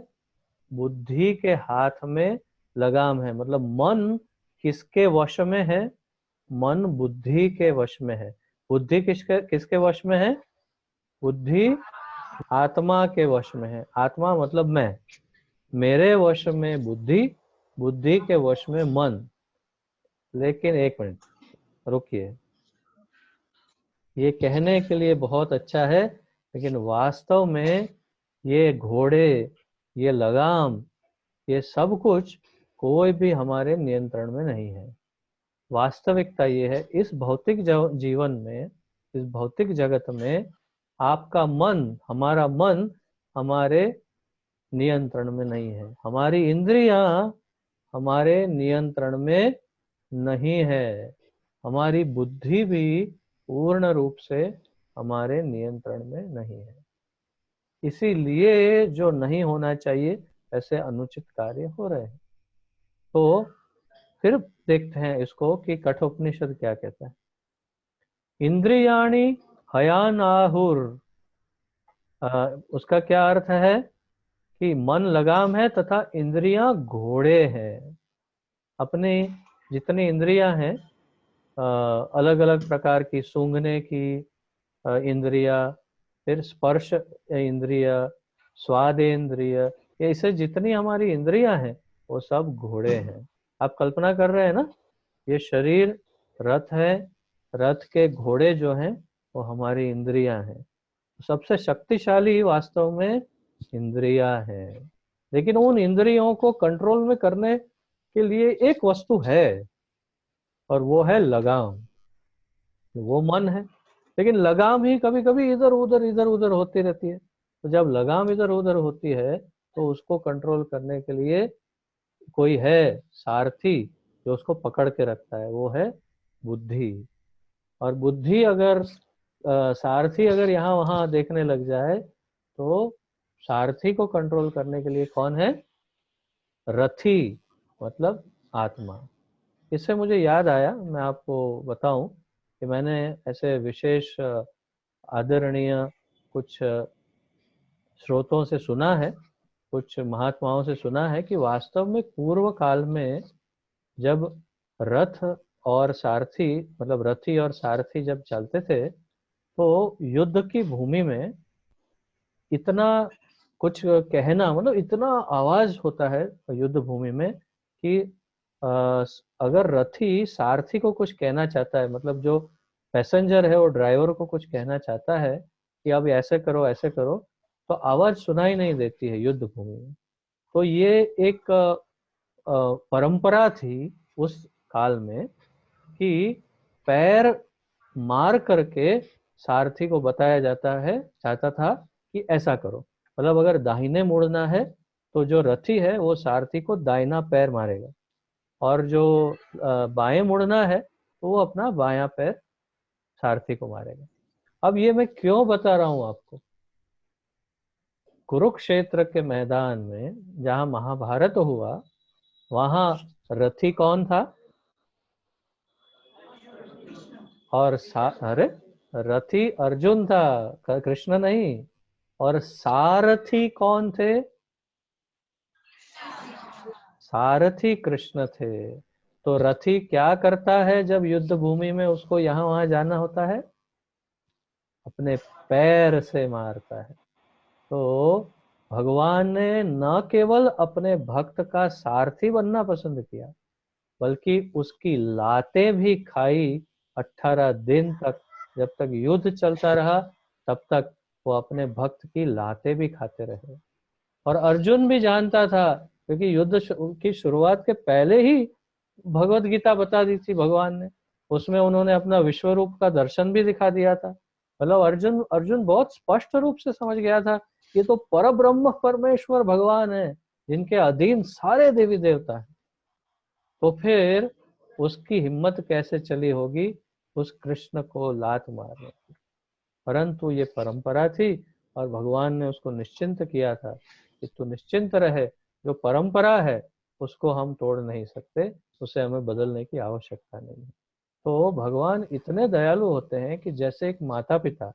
बुद्धि के हाथ में लगाम है। मतलब मन किसके वश में है? मन बुद्धि के वश में है। बुद्धि किसके किसके वश में है? बुद्धि आत्मा के वश में है। आत्मा मतलब मैं। मेरे वश में बुद्धि, बुद्धि के वश में मन। लेकिन एक मिनट रुकिए, ये कहने के लिए बहुत अच्छा है, लेकिन वास्तव में ये घोड़े, ये लगाम, ये सब कुछ कोई भी हमारे नियंत्रण में नहीं है। वास्तविकता ये है, इस भौतिक जीवन में, इस भौतिक जगत में आपका मन, हमारा मन हमारे नियंत्रण में नहीं है। हमारी इंद्रियां हमारे नियंत्रण में नहीं है। हमारी बुद्धि भी पूर्ण रूप से हमारे नियंत्रण में नहीं है। इसीलिए जो नहीं होना चाहिए ऐसे अनुचित कार्य हो रहे हैं। तो फिर देखते हैं इसको कि कठोपनिषद क्या कहता है। इंद्रियाणि हयानाहुर, उसका क्या अर्थ है कि मन लगाम है तथा इंद्रियां घोड़े हैं। अपने जितनी इंद्रियां हैं, अलग अलग प्रकार की, सूंघने की इंद्रिया, फिर स्पर्श इंद्रिया, स्वाद इंद्रिय, ये ऐसे जितनी हमारी इंद्रियां हैं वो सब घोड़े हैं। आप कल्पना कर रहे हैं ना, ये शरीर रथ है, रथ के घोड़े जो हैं वो हमारी इंद्रियां हैं। सबसे शक्तिशाली वास्तव में इंद्रियां हैं। लेकिन उन इंद्रियों को कंट्रोल में करने के लिए एक वस्तु है, और वो है लगाम। वो मन है। लेकिन लगाम ही कभी कभी इधर उधर होती रहती है। तो जब लगाम इधर उधर होती है तो उसको कंट्रोल करने के लिए कोई है, सारथी, जो उसको पकड़ के रखता है, वो है बुद्धि। और बुद्धि अगर सारथी अगर यहाँ वहां देखने लग जाए तो सारथी को कंट्रोल करने के लिए कौन है? रथी, मतलब आत्मा। इससे मुझे याद आया, मैं आपको बताऊं कि मैंने ऐसे विशेष आदरणीय कुछ स्रोतों से सुना है, कुछ महात्माओं से सुना है कि वास्तव में पूर्व काल में जब रथ और सारथी, मतलब रथी और सारथी जब चलते थे, तो युद्ध की भूमि में इतना कुछ कहना, मतलब इतना आवाज होता है युद्ध भूमि में कि अगर रथी सारथी को कुछ कहना चाहता है, मतलब जो पैसेंजर है वो ड्राइवर को कुछ कहना चाहता है कि अब ऐसे करो ऐसे करो, तो आवाज सुनाई नहीं देती है युद्ध भूमि में। तो ये एक परंपरा थी उस काल में कि पैर मार करके सारथी को बताया जाता है, चाहता था कि ऐसा करो। मतलब अगर दाहिने मुड़ना है तो जो रथी है वो सारथी को दाहिना पैर मारेगा, और जो बाएं मुड़ना है तो वो अपना बायां पैर सारथी को मारेगा। अब ये मैं क्यों बता रहा हूं आपको, कुरुक्षेत्र के मैदान में जहां महाभारत हुआ वहां रथी कौन था? और अरे रथी अर्जुन था, कृष्ण नहीं। और सारथी कौन थे? सारथी कृष्ण थे। तो रथी क्या करता है जब युद्ध भूमि में उसको यहां वहां जाना होता है? अपने पैर से मारता है। तो भगवान ने न केवल अपने भक्त का सारथी बनना पसंद किया, बल्कि उसकी लातें भी खाई 18 दिन तक। जब तक युद्ध चलता रहा तब तक वो अपने भक्त की लातें भी खाते रहे। और अर्जुन भी जानता था, क्योंकि युद्ध की शुरुआत के पहले ही भगवत गीता बता दी थी भगवान ने, उसमें उन्होंने अपना विश्व रूप का दर्शन भी दिखा दिया था। मतलब अर्जुन अर्जुन बहुत स्पष्ट रूप से समझ गया था, ये तो परब्रह्म परमेश्वर भगवान है जिनके अधीन सारे देवी देवता हैं। तो फिर उसकी हिम्मत कैसे चली होगी उस कृष्ण को लात मारने की। परंतु ये परंपरा थी और भगवान ने उसको निश्चिंत किया था कि तू निश्चिंत रहे, जो परंपरा है उसको हम तोड़ नहीं सकते, उसे हमें बदलने की आवश्यकता नहीं है। तो भगवान इतने दयालु होते हैं कि जैसे एक माता पिता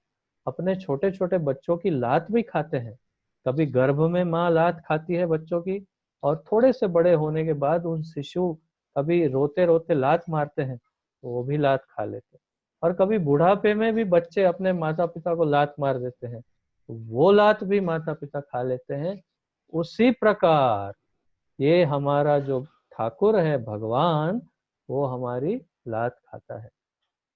अपने छोटे छोटे बच्चों की लात भी खाते हैं, कभी गर्भ में माँ लात खाती है बच्चों की, और थोड़े से बड़े होने के बाद उन शिशु कभी रोते रोते लात मारते हैं तो वो भी लात खा लेते हैं। और कभी बुढ़ापे में भी बच्चे अपने माता पिता को लात मार देते हैं तो वो लात भी माता पिता खा लेते हैं। उसी प्रकार ये हमारा जो ठाकुर है भगवान, वो हमारी लात खाता है,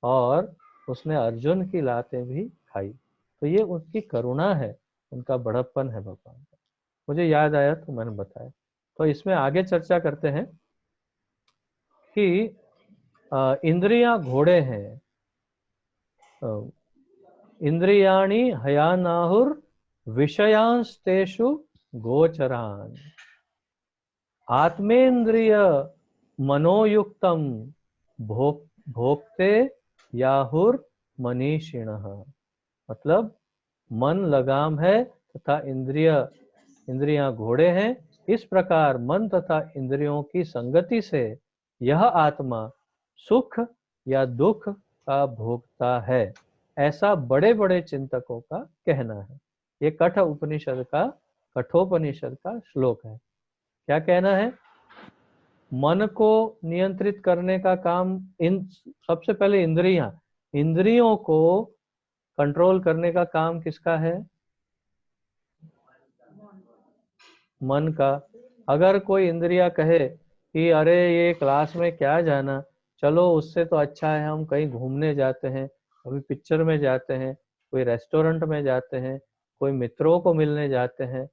और उसने अर्जुन की लातें भी खाई। तो ये उनकी करुणा है, उनका बड़प्पन है भगवान का। मुझे याद आया तो मैंने बताया। तो इसमें आगे चर्चा करते हैं कि इंद्रियां घोड़े हैं। इंद्रियाणि हयानाहुर विषयांस्तेषु गोचरान आत्मेन्द्रिय मनोयुक्तम भोक्ते याहुर मनीषिणः। मतलब मन लगाम है तथा इंद्रियां घोड़े हैं। इस प्रकार मन तथा इंद्रियों की संगति से यह आत्मा सुख या दुख का भोगता है, ऐसा बड़े बड़े चिंतकों का कहना है। ये कठोपनिषद का श्लोक है। क्या कहना है? मन को नियंत्रित करने का काम सबसे पहले इंद्रियों को कंट्रोल करने का काम किसका है? मन का। अगर कोई इंद्रिया कहे कि अरे ये क्लास में क्या जाना, चलो उससे तो अच्छा है हम कहीं घूमने जाते हैं, कभी पिक्चर में जाते हैं, कोई रेस्टोरेंट में जाते हैं, कोई मित्रों को मिलने जाते हैं,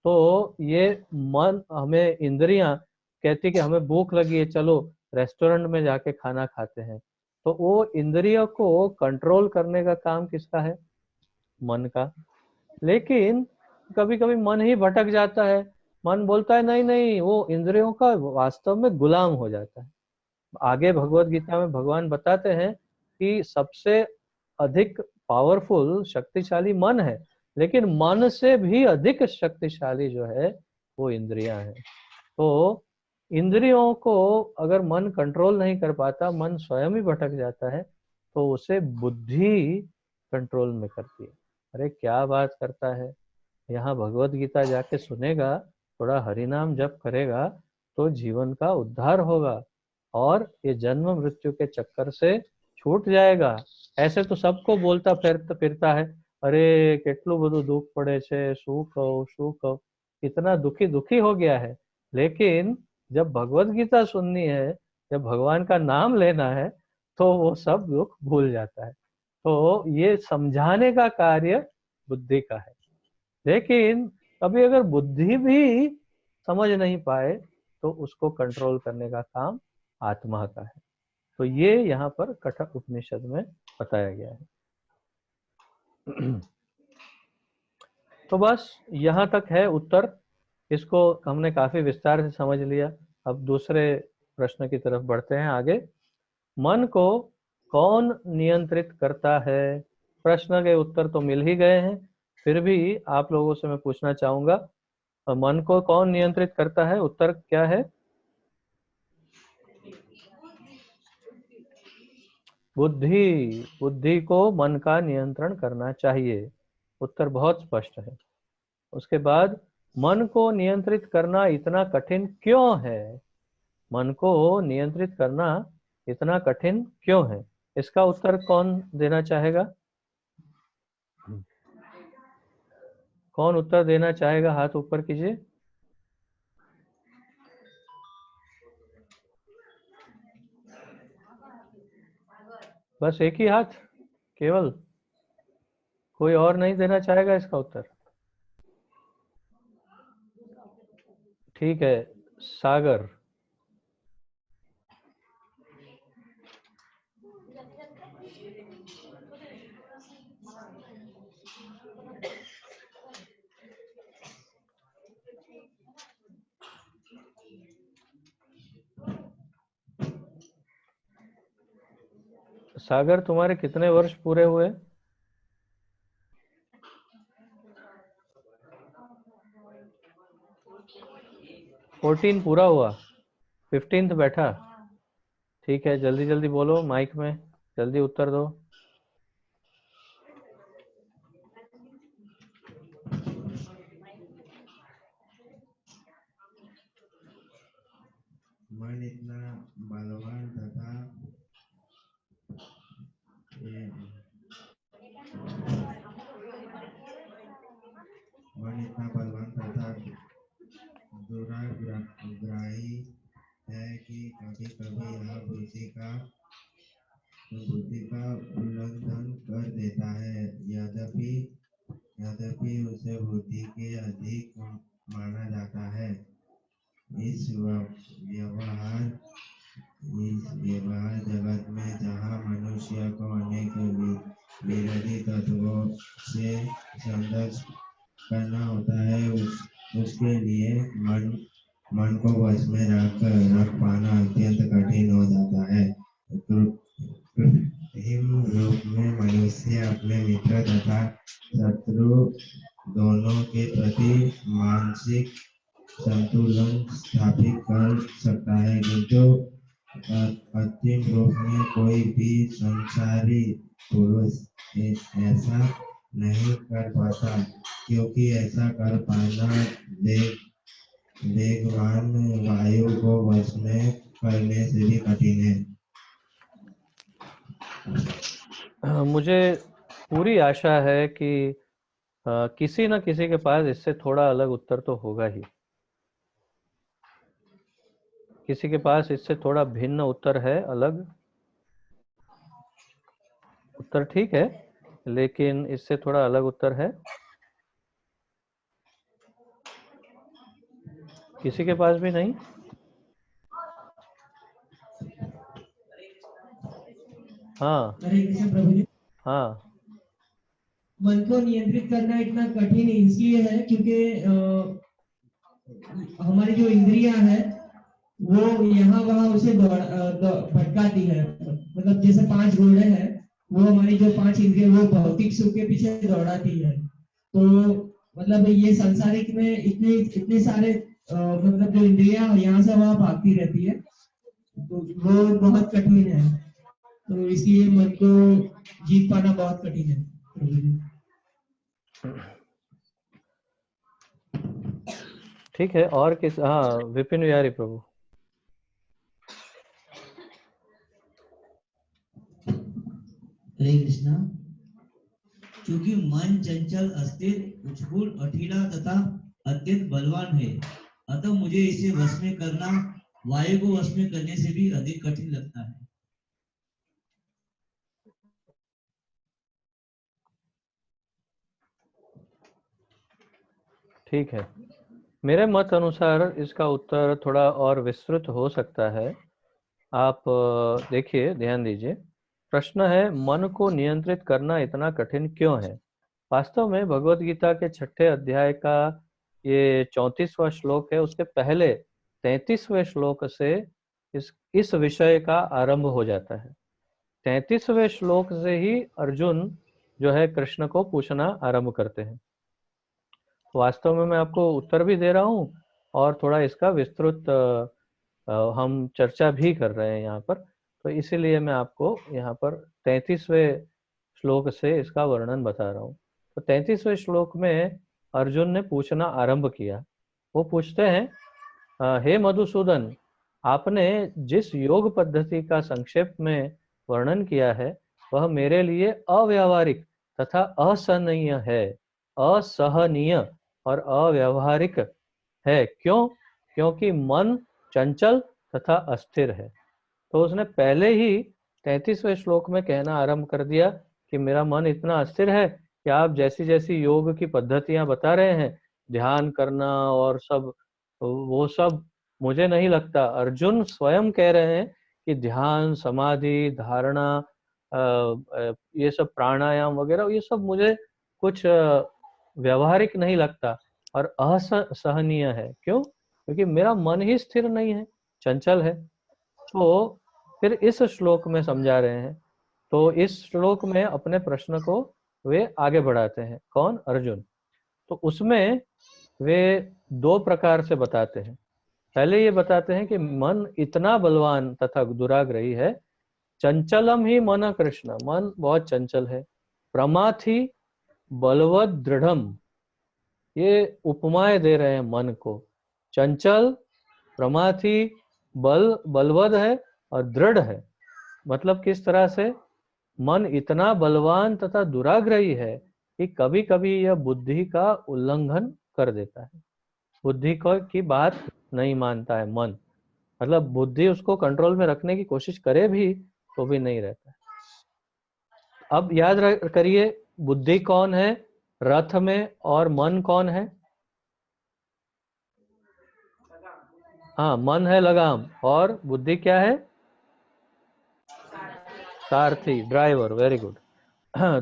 तो ये मन हमें इंद्रियां कहती कि हमें भूख लगी है, चलो रेस्टोरेंट में जाके खाना खाते हैं। तो वो इंद्रियों को कंट्रोल करने का काम किसका है? मन का। लेकिन कभी कभी मन ही भटक जाता है, मन बोलता है नहीं नहीं, वो इंद्रियों का वास्तव में गुलाम हो जाता है। आगे भगवत गीता में भगवान बताते हैं कि सबसे अधिक पावरफुल शक्तिशाली मन है, लेकिन मन से भी अधिक शक्तिशाली जो है वो इंद्रियां हैं। तो इंद्रियों को अगर मन कंट्रोल नहीं कर पाता, मन स्वयं ही भटक जाता है, तो उसे बुद्धि कंट्रोल में करती है। अरे क्या बात करता है, यहाँ भगवत गीता जाके सुनेगा, थोड़ा हरिनाम जप करेगा तो जीवन का उद्धार होगा और ये जन्म मृत्यु के चक्कर से छूट जाएगा। ऐसे तो सबको बोलता फिरता है, अरे કેટલું બધું दुख पड़े छे, શું કહું, इतना दुखी दुखी हो गया है। लेकिन जब भगवत गीता सुननी है, जब भगवान का नाम लेना है, तो वो सब दुख भूल जाता है। तो ये समझाने का कार्य बुद्धि का है। लेकिन कभी अगर बुद्धि भी समझ नहीं पाए तो उसको कंट्रोल करने का काम आत्मा का है। तो ये यहाँ पर कठोर उपनिषद में बताया गया है। तो बस यहाँ तक है उत्तर। इसको हमने काफी विस्तार से समझ लिया। अब दूसरे प्रश्न की तरफ बढ़ते हैं आगे। मन को कौन नियंत्रित करता है? प्रश्न के उत्तर तो मिल ही गए हैं, फिर भी आप लोगों से मैं पूछना चाहूंगा, मन को कौन नियंत्रित करता है? उत्तर क्या है? बुद्धि। बुद्धि को मन का नियंत्रण करना चाहिए। उत्तर बहुत स्पष्ट है। उसके बाद, मन को नियंत्रित करना इतना कठिन क्यों है? मन को नियंत्रित करना इतना कठिन क्यों है? इसका उत्तर कौन देना चाहेगा? कौन उत्तर देना चाहेगा? हाथ ऊपर कीजिए। बस एक ही हाथ केवल? कोई और नहीं देना चाहेगा इसका उत्तर? ठीक है, सागर। सागर, तुम्हारे कितने वर्ष पूरे हुए? 14 पूरा हुआ, 15th बैठा। ठीक है, जल्दी जल्दी बोलो माइक में, जल्दी उत्तर दो। मन इतना बलवान तथा दुराग्राही है कि कभी कभी यह बुद्धि का उल्लंघन कर देता है। यद्यपि उसे बुद्धि के अधिक माना जाता है। इस व्यवहार जगत में जहाँ मनुष्य को अनेक विरोधी तत्वों से संघर्ष करना होता है, उसके लिए मन को वश में रख पाना अत्यंत कठिन हो जाता है। कृत्रिम रूप में मनुष्य अपने मित्र तथा शत्रु दोनों के प्रति मानसिक संतुलन स्थापित कर सकता है, किंतु अंतिम रूप में कोई भी संसारी पुरुष ऐसा नहीं कर पाता, क्योंकि ऐसा कर पाना वेगवान वायु को वश में करने से भी कठिन है। मुझे पूरी आशा है कि किसी न किसी के पास इससे थोड़ा अलग उत्तर तो होगा ही। किसी के पास इससे थोड़ा भिन्न उत्तर है, अलग उत्तर ठीक है, लेकिन इससे थोड़ा अलग उत्तर है। किसी के पास भी नहीं? हाँ हरे कृष्ण प्रभु जी। हाँ, मन को नियंत्रित करना इतना कठिन इसलिए है क्योंकि हमारी जो इंद्रियां है वो यहाँ वहाँ उसे भटकाती है। मतलब जैसे 5 घोड़े हैं, वो हमारी जो 5 इंद्रियां वो भौतिक सुख के पीछे दौड़ाती है। तो मतलब ये संसारिक में इतने सारे मतलब जो इंद्रियां यहाँ से वहाँ भागती रहती है, तो वो बहुत कठिन है। तो इसलिए मन को जीत पाना बहुत कठिन है। ठीक है। और किस? हाँ, विपिन विहारी प्रभु। हरे कृष्णा। क्योंकि मन चंचल, अस्थिर, उछबूल, अठीला तथा अत्यंत बलवान है, अतः मुझे इसे वश में करना वायु को वश में करने से भी अधिक कठिन लगता है। ठीक है, मेरे मत अनुसार इसका उत्तर थोड़ा और विस्तृत हो सकता है। आप देखिए, ध्यान दीजिए। प्रश्न है, मन को नियंत्रित करना इतना कठिन क्यों है? वास्तव में भगवत गीता के 6ठे अध्याय का ये 34वां श्लोक है, उसके पहले 33वें श्लोक से इस विषय का आरंभ हो जाता है। 33वें श्लोक से ही अर्जुन जो है कृष्ण को पूछना आरंभ करते हैं। वास्तव में मैं आपको उत्तर भी दे रहा हूँ और थोड़ा इसका विस्तृत हम चर्चा भी कर रहे हैं यहाँ पर, तो इसीलिए मैं आपको यहाँ पर 33वें श्लोक से इसका वर्णन बता रहा हूँ। तो 33वें श्लोक में अर्जुन ने पूछना आरंभ किया। वो पूछते हैं, हे मधुसूदन, आपने जिस योग पद्धति का संक्षेप में वर्णन किया है वह मेरे लिए अव्यावहारिक तथा असहनीय है, असहनीय और अव्यावहारिक है। क्यों? क्योंकि मन चंचल तथा अस्थिर है। तो उसने पहले ही 33वें श्लोक में कहना आरंभ कर दिया कि मेरा मन इतना अस्थिर है कि आप जैसी जैसी योग की पद्धतियां बता रहे हैं, ध्यान करना और सब, वो सब मुझे नहीं लगता। अर्जुन स्वयं कह रहे हैं कि ध्यान, समाधि, धारणा, ये सब प्राणायाम वगैरह, ये सब मुझे कुछ व्यवहारिक नहीं लगता और असहनीय है। क्यों? क्योंकि मेरा मन ही स्थिर नहीं है, चंचल है। तो फिर इस श्लोक में समझा रहे हैं। तो इस श्लोक में अपने प्रश्न को वे आगे बढ़ाते हैं। कौन? अर्जुन। तो उसमें वे दो प्रकार से बताते हैं। पहले ये बताते हैं कि मन इतना बलवान तथा दुराग्रही है, चंचलम ही मन कृष्ण, मन बहुत चंचल है। प्रमाथि बलवद दृढ़म, ये उपमाएं दे रहे हैं मन को। चंचल, प्रमाथि, बलवद है और दृढ़ है। मतलब किस तरह से? मन इतना बलवान तथा दुराग्रही है कि कभी कभी यह बुद्धि का उल्लंघन कर देता है, बुद्धि को की बात नहीं मानता है मन। मतलब बुद्धि उसको कंट्रोल में रखने की कोशिश करे भी तो भी नहीं रहता है। अब याद करिए, बुद्धि कौन है रथ में और मन कौन है? हाँ, मन है लगाम और बुद्धि क्या है? सारथी, ड्राइवर। Very good.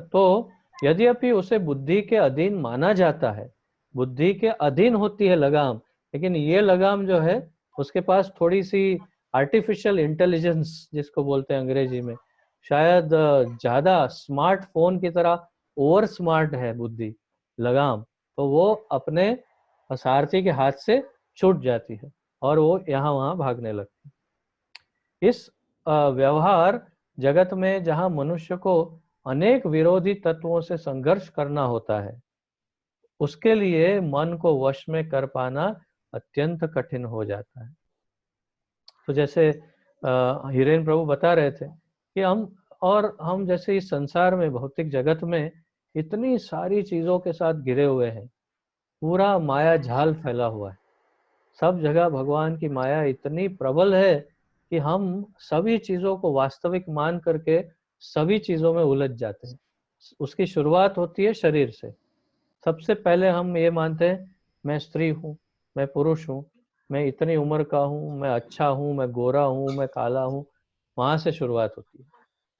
तो यद्यपि उसे बुद्धि के अधीन माना जाता है, बुद्धि के अधीन होती है लगाम, लेकिन ये लगाम जो है उसके पास थोड़ी सी आर्टिफिशियल इंटेलिजेंस जिसको बोलते हैं अंग्रेजी में, शायद ज्यादा स्मार्टफोन की तरह ओवर स्मार्ट है बुद्धि, लगाम। तो वो अपने सारथी के हाथ से छूट जाती है और वो यहाँ वहां भागने लगती है। इस व्यवहार जगत में जहां मनुष्य को अनेक विरोधी तत्वों से संघर्ष करना होता है, उसके लिए मन को वश में कर पाना अत्यंत कठिन हो जाता है। तो जैसे हिरेन प्रभु बता रहे थे कि हम जैसे इस संसार में, भौतिक जगत में इतनी सारी चीजों के साथ घिरे हुए हैं, पूरा माया जाल फैला हुआ है, सब जगह भगवान की माया इतनी प्रबल है कि हम सभी चीजों को वास्तविक मान करके सभी चीजों में उलझ जाते हैं। उसकी शुरुआत होती है शरीर से। सबसे पहले हम ये मानते हैं मैं स्त्री हूँ, मैं पुरुष हूँ, मैं इतनी उम्र का हूँ, मैं अच्छा हूँ, मैं गोरा हूँ, मैं काला हूँ। वहां से शुरुआत होती है।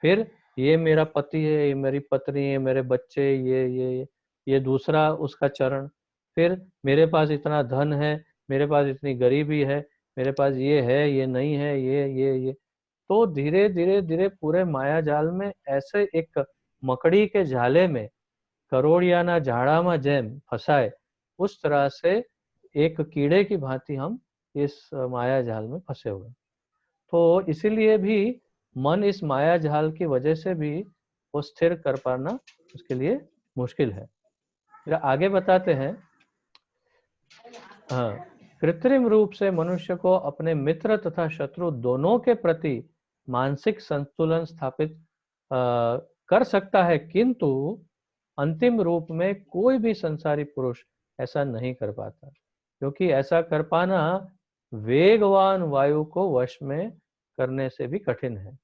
फिर ये मेरा पति है, ये मेरी पत्नी है, मेरे बच्चे, ये दूसरा उसका चरण। फिर मेरे पास इतना धन है, मेरे पास इतनी गरीबी है, मेरे पास ये है, ये नहीं है, ये। तो धीरे धीरे धीरे पूरे माया जाल में ऐसे एक मकड़ी के जाले में करोड़ियाना झाड़ा जेम फंसाए, उस तरह से एक कीड़े की भांति हम इस माया जाल में फंसे हुए। तो इसीलिए भी मन इस माया जाल की वजह से भी वो स्थिर कर पाना उसके लिए मुश्किल है। फिर आगे बताते हैं, हाँ, कृत्रिम रूप से मनुष्य को अपने मित्र तथा शत्रु दोनों के प्रति मानसिक संतुलन स्थापित कर सकता है, किंतु अंतिम रूप में कोई भी संसारी पुरुष ऐसा नहीं कर पाता, क्योंकि ऐसा कर पाना वेगवान वायु को वश में करने से भी कठिन है।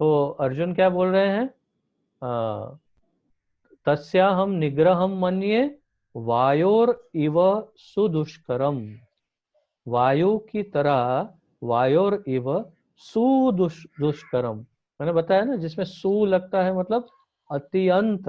तो अर्जुन क्या बोल रहे हैं? तस्याहम निग्रहम मन्ये वायोर इव सुदुष्करम। वायु की तरह, वायोर इव सुदुष्करम, मैंने बताया ना, जिसमें सु लगता है मतलब अत्यंत,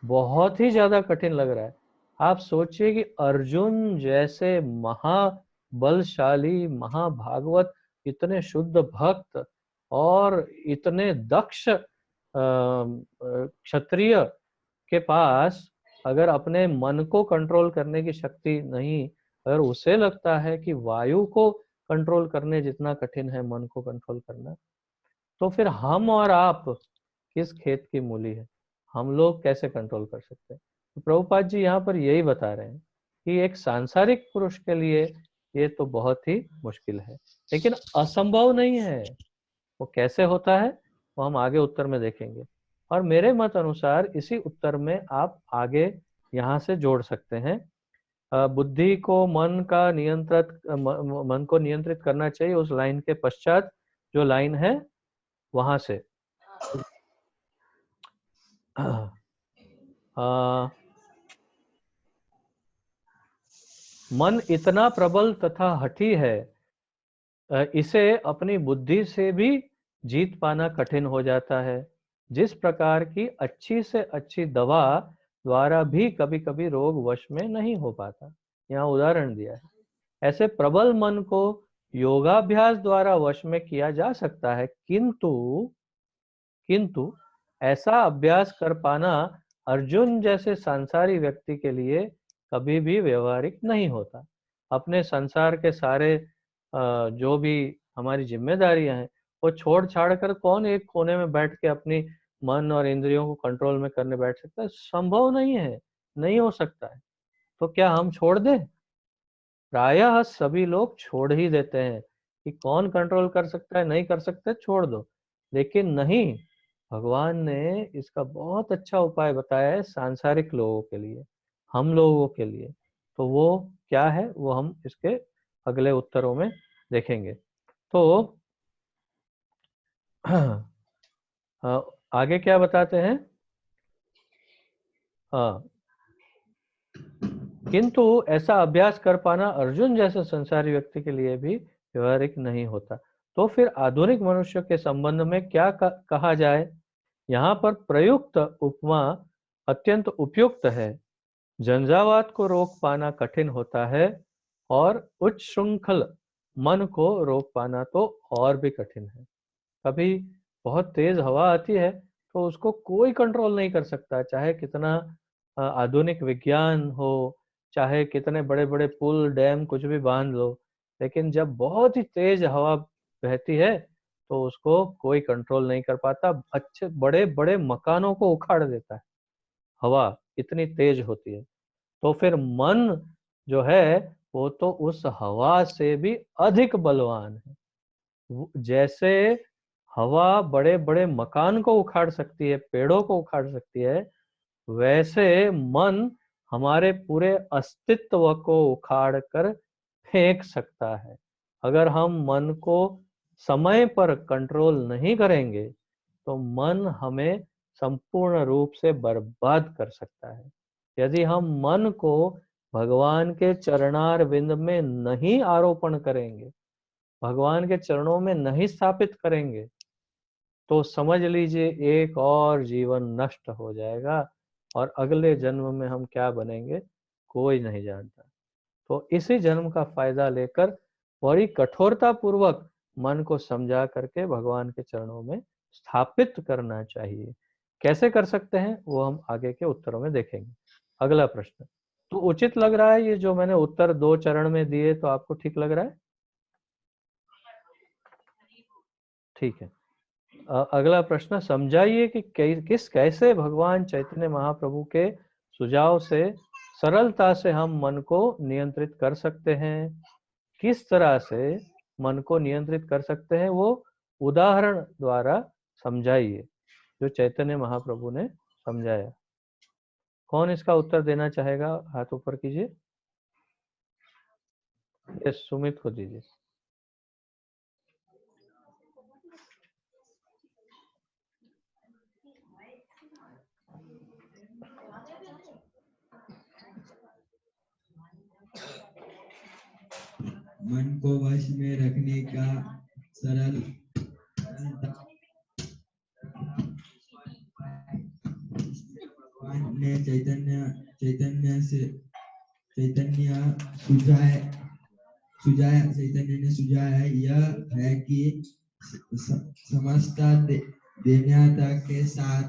बहुत ही ज्यादा कठिन लग रहा है। आप सोचिए कि अर्जुन जैसे महाबलशाली महाभागवत, इतने शुद्ध भक्त और इतने दक्ष क्षत्रिय के पास अगर अपने मन को कंट्रोल करने की शक्ति नहीं, अगर उसे लगता है कि वायु को कंट्रोल करने जितना कठिन है मन को कंट्रोल करना, तो फिर हम और आप किस खेत की मूली है, हम लोग कैसे कंट्रोल कर सकते हैं। तो प्रभुपाद जी यहाँ पर यही बता रहे हैं कि एक सांसारिक पुरुष के लिए ये तो बहुत ही मुश्किल है, लेकिन असंभव नहीं है। वो कैसे होता है वो हम आगे उत्तर में देखेंगे, और मेरे मत अनुसार इसी उत्तर में आप आगे यहाँ से जोड़ सकते हैं। बुद्धि को मन का नियंत्रित मन को नियंत्रित करना चाहिए, उस लाइन के पश्चात जो लाइन है वहां से मन इतना प्रबल तथा हठी है, इसे अपनी बुद्धि से भी जीत पाना कठिन हो जाता है। जिस प्रकार की अच्छी से अच्छी दवा द्वारा भी कभी कभी रोग वश में नहीं हो पाता, यहाँ उदाहरण दिया है। ऐसे प्रबल मन को योगाभ्यास द्वारा वश में किया जा सकता है, किंतु ऐसा अभ्यास कर पाना अर्जुन जैसे संसारी व्यक्ति के लिए कभी भी व्यवहारिक नहीं होता। अपने संसार के सारे जो भी हमारी जिम्मेदारियां हैं वो छोड़ छाड़ कर कौन एक कोने में बैठ के अपनी मन और इंद्रियों को कंट्रोल में करने बैठ सकता है? संभव नहीं है, नहीं हो सकता है। तो क्या हम छोड़ दें? प्रायः सभी लोग छोड़ ही देते हैं कि कौन कंट्रोल कर सकता है, नहीं कर सकते, छोड़ दो। लेकिन नहीं, भगवान ने इसका बहुत अच्छा उपाय बताया है सांसारिक लोगों के लिए, हम लोगों के लिए। तो वो क्या है वो हम इसके अगले उत्तरों में देखेंगे। तो आगे क्या बताते हैं? हाँ, किंतु ऐसा अभ्यास कर पाना अर्जुन जैसे संसारी व्यक्ति के लिए भी व्यवहारिक नहीं होता। तो फिर आधुनिक मनुष्य के संबंध में क्या कहा जाए? यहाँ पर प्रयुक्त उपमा अत्यंत उपयुक्त है। झंझावात को रोक पाना कठिन होता है और उच्च श्रृंखल मन को रोक पाना तो और भी कठिन है। कभी बहुत तेज हवा आती है तो उसको कोई कंट्रोल नहीं कर सकता, चाहे कितना आधुनिक विज्ञान हो, चाहे कितने बड़े बड़े पुल डैम कुछ भी बांध लो, लेकिन जब बहुत ही तेज हवा बहती है तो उसको कोई कंट्रोल नहीं कर पाता। अच्छे बड़े बड़े मकानों को उखाड़ देता है, हवा इतनी तेज होती है। तो फिर मन जो है वो तो उस हवा से भी अधिक बलवान है। जैसे हवा बड़े बड़े मकान को उखाड़ सकती है, पेड़ों को उखाड़ सकती है, वैसे मन हमारे पूरे अस्तित्व को उखाड़ कर फेंक सकता है। अगर हम मन को समय पर कंट्रोल नहीं करेंगे तो मन हमें संपूर्ण रूप से बर्बाद कर सकता है। यदि हम मन को भगवान के चरणार विंद में नहीं आरोपण करेंगे, भगवान के चरणों में नहीं स्थापित करेंगे, तो समझ लीजिए एक और जीवन नष्ट हो जाएगा और अगले जन्म में हम क्या बनेंगे कोई नहीं जानता। तो इसी जन्म का फायदा लेकर बड़ी कठोरता पूर्वक मन को समझा करके भगवान के चरणों में स्थापित करना चाहिए। कैसे कर सकते हैं वो हम आगे के उत्तरों में देखेंगे। अगला प्रश्न, तो उचित लग रहा है ये जो मैंने उत्तर 2 चरण में दिए, तो आपको ठीक लग रहा है? ठीक है। अगला प्रश्न, समझाइए कि कैसे भगवान चैतन्य महाप्रभु के सुझाव से सरलता से हम मन को नियंत्रित कर सकते हैं। किस तरह से मन को नियंत्रित कर सकते हैं वो उदाहरण द्वारा समझाइए, जो चैतन्य महाप्रभु ने समझाया। कौन इसका उत्तर देना चाहेगा? हाथ ऊपर कीजिए। यस, सुमित को दीजिए। मन को वश में रखने का सरल भगवान ने चैतन्य ने सुझाया यह है कि समस्त दैन्यता के साथ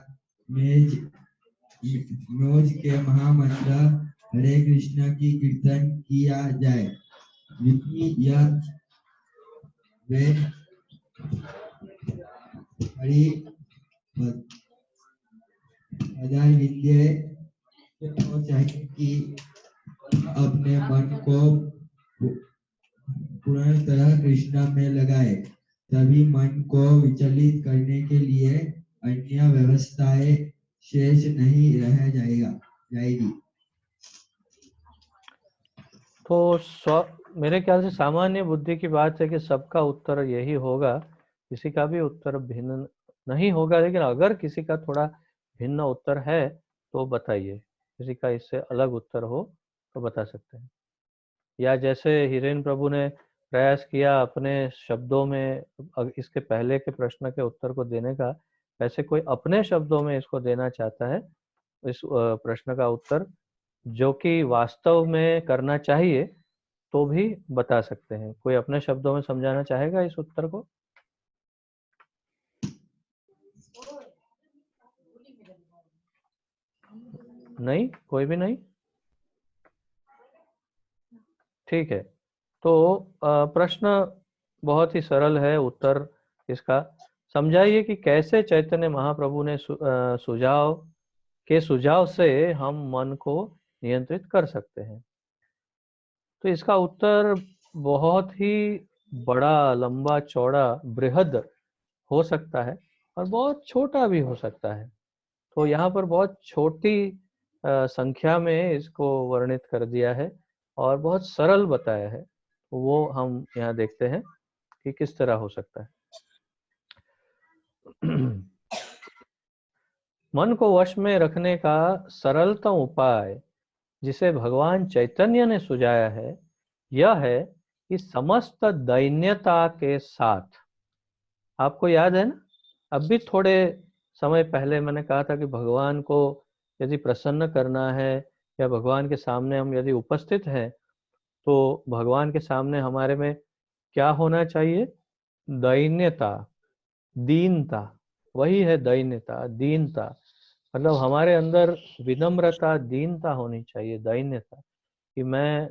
मौज के महामंत्र हरे कृष्ण की कीर्तन किया जाए। यह वेद हरि हजार विद्या चाहिए कि अपने मन को पूर्ण तरह कृष्ण में लगाए, तभी मन को विचलित करने के लिए अन्य व्यवस्थाएं शेष नहीं रह जाएगी। तो मेरे ख्याल से सामान्य बुद्धि की बात है कि सबका उत्तर यही होगा, किसी का भी उत्तर भिन्न नहीं होगा, लेकिन अगर किसी का थोड़ा भिन्न उत्तर है तो बताइए, किसी का इससे अलग उत्तर हो तो बता सकते हैं। या जैसे हिरेन प्रभु ने प्रयास किया अपने शब्दों में इसके पहले के प्रश्न के उत्तर को देने का, वैसे कोई अपने शब्दों में इसको देना चाहता है इस प्रश्न का उत्तर, जो कि वास्तव में करना चाहिए, तो भी बता सकते हैं। कोई अपने शब्दों में समझाना चाहेगा इस उत्तर को? नहीं, कोई भी नहीं? ठीक है, तो प्रश्न बहुत ही सरल है, उत्तर इसका समझाइए कि कैसे चैतन्य महाप्रभु ने सुझाव से हम मन को नियंत्रित कर सकते हैं। तो इसका उत्तर बहुत ही बड़ा, लंबा, चौड़ा, बृहद हो सकता है और बहुत छोटा भी हो सकता है। तो यहाँ पर बहुत छोटी संख्या में इसको वर्णित कर दिया है और बहुत सरल बताया है। वो हम यहाँ देखते हैं कि किस तरह हो सकता है। मन को वश में रखने का सरलतम उपाय जिसे भगवान चैतन्य ने सुझाया है, यह है कि समस्त दैन्यता के साथ, आपको याद है ना, अभी थोड़े समय पहले मैंने कहा था कि भगवान को यदि प्रसन्न करना है या भगवान के सामने हम यदि उपस्थित हैं, तो भगवान के सामने हमारे में क्या होना चाहिए? दैन्यता, दीनता, वही है दैन्यता, दीनता। मतलब हमारे अंदर विनम्रता, दीनता होनी चाहिए, दैन्यता, कि मैं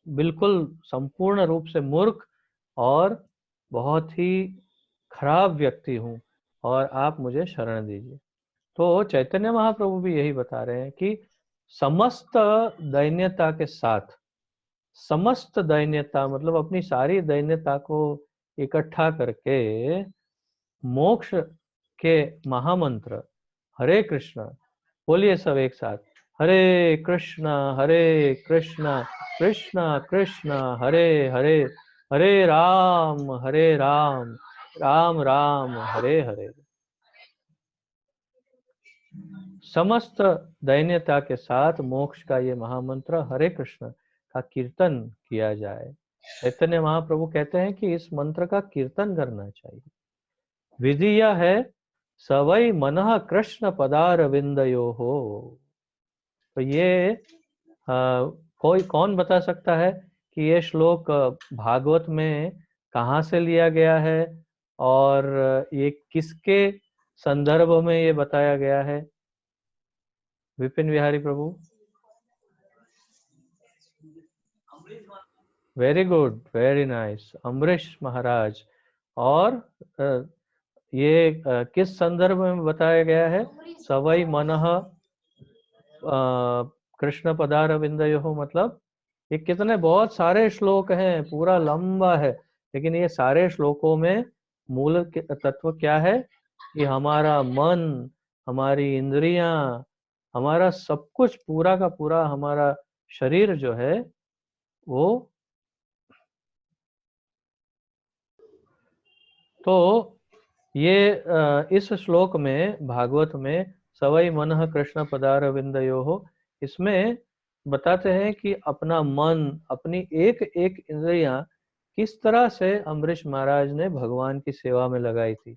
बिल्कुल संपूर्ण रूप से मूर्ख और बहुत ही खराब व्यक्ति हूँ और आप मुझे शरण दीजिए। तो चैतन्य महाप्रभु भी यही बता रहे हैं कि समस्त दैन्यता के साथ, समस्त दैन्यता मतलब अपनी सारी दैन्यता को इकट्ठा करके मोक्ष के महामंत्र हरे कृष्ण, बोलिए सब एक साथ, हरे कृष्ण कृष्ण कृष्ण हरे हरे, हरे राम राम राम हरे हरे। समस्त दैन्यता के साथ मोक्ष का ये महामंत्र हरे कृष्ण का कीर्तन किया जाए। चैतन्य महाप्रभु कहते हैं कि इस मंत्र का कीर्तन करना चाहिए। विधि यह है, सवै मनः कृष्ण पदारविंदयो हो। तो ये कौन बता सकता है कि ये श्लोक भागवत में कहाँ से लिया गया है और ये किसके संदर्भ में ये बताया गया है? Vipin Bihari Prabhu. Very good, very nice, Ambarish Maharaj. और ये किस संदर्भ में बताया गया है? सवै मनः कृष्ण पदारविंदयो, मतलब ये कितने बहुत सारे श्लोक हैं, पूरा लंबा है, लेकिन ये सारे श्लोकों में मूल तत्व क्या है कि हमारा मन, हमारी इंद्रियां, हमारा सब कुछ, पूरा का पूरा हमारा शरीर जो है वो, तो ये इस श्लोक में भागवत में सवै मनः कृष्ण पदारविंदयो, इसमें बताते हैं कि अपना मन, अपनी एक एक इंद्रियां किस तरह से अम्बरीश महाराज ने भगवान की सेवा में लगाई थी।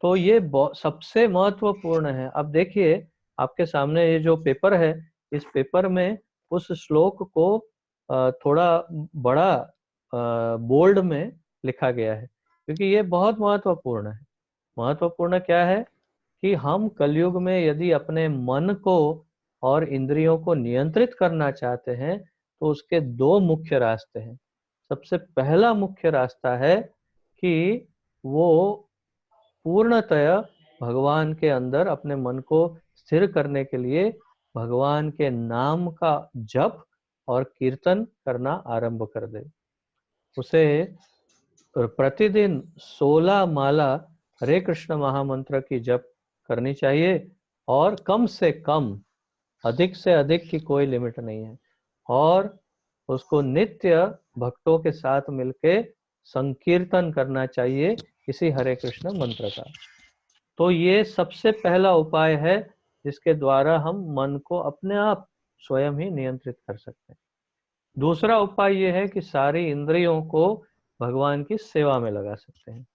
तो ये सबसे महत्वपूर्ण है। अब देखिए, आपके सामने ये जो पेपर है, इस पेपर में उस श्लोक को थोड़ा बड़ा बोल्ड में लिखा गया है, क्योंकि ये बहुत महत्वपूर्ण है। महत्वपूर्ण क्या है कि हम कलयुग में यदि अपने मन को और इंद्रियों को नियंत्रित करना चाहते हैं तो उसके दो मुख्य रास्ते हैं। सबसे पहला मुख्य रास्ता है कि वो पूर्णतया भगवान के अंदर अपने मन को स्थिर करने के लिए भगवान के नाम का जप और कीर्तन करना आरंभ कर दे। उसे प्रतिदिन 16 माला हरे कृष्ण महामंत्र की जप करनी चाहिए, और कम से कम, अधिक से अधिक की कोई लिमिट नहीं है, और उसको नित्य भक्तों के साथ मिलके संकीर्तन करना चाहिए किसी हरे कृष्ण मंत्र का। तो ये सबसे पहला उपाय है जिसके द्वारा हम मन को अपने आप स्वयं ही नियंत्रित कर सकते हैं। दूसरा उपाय ये है कि सारी इंद्रियों को भगवान की सेवा में लगा सकते हैं।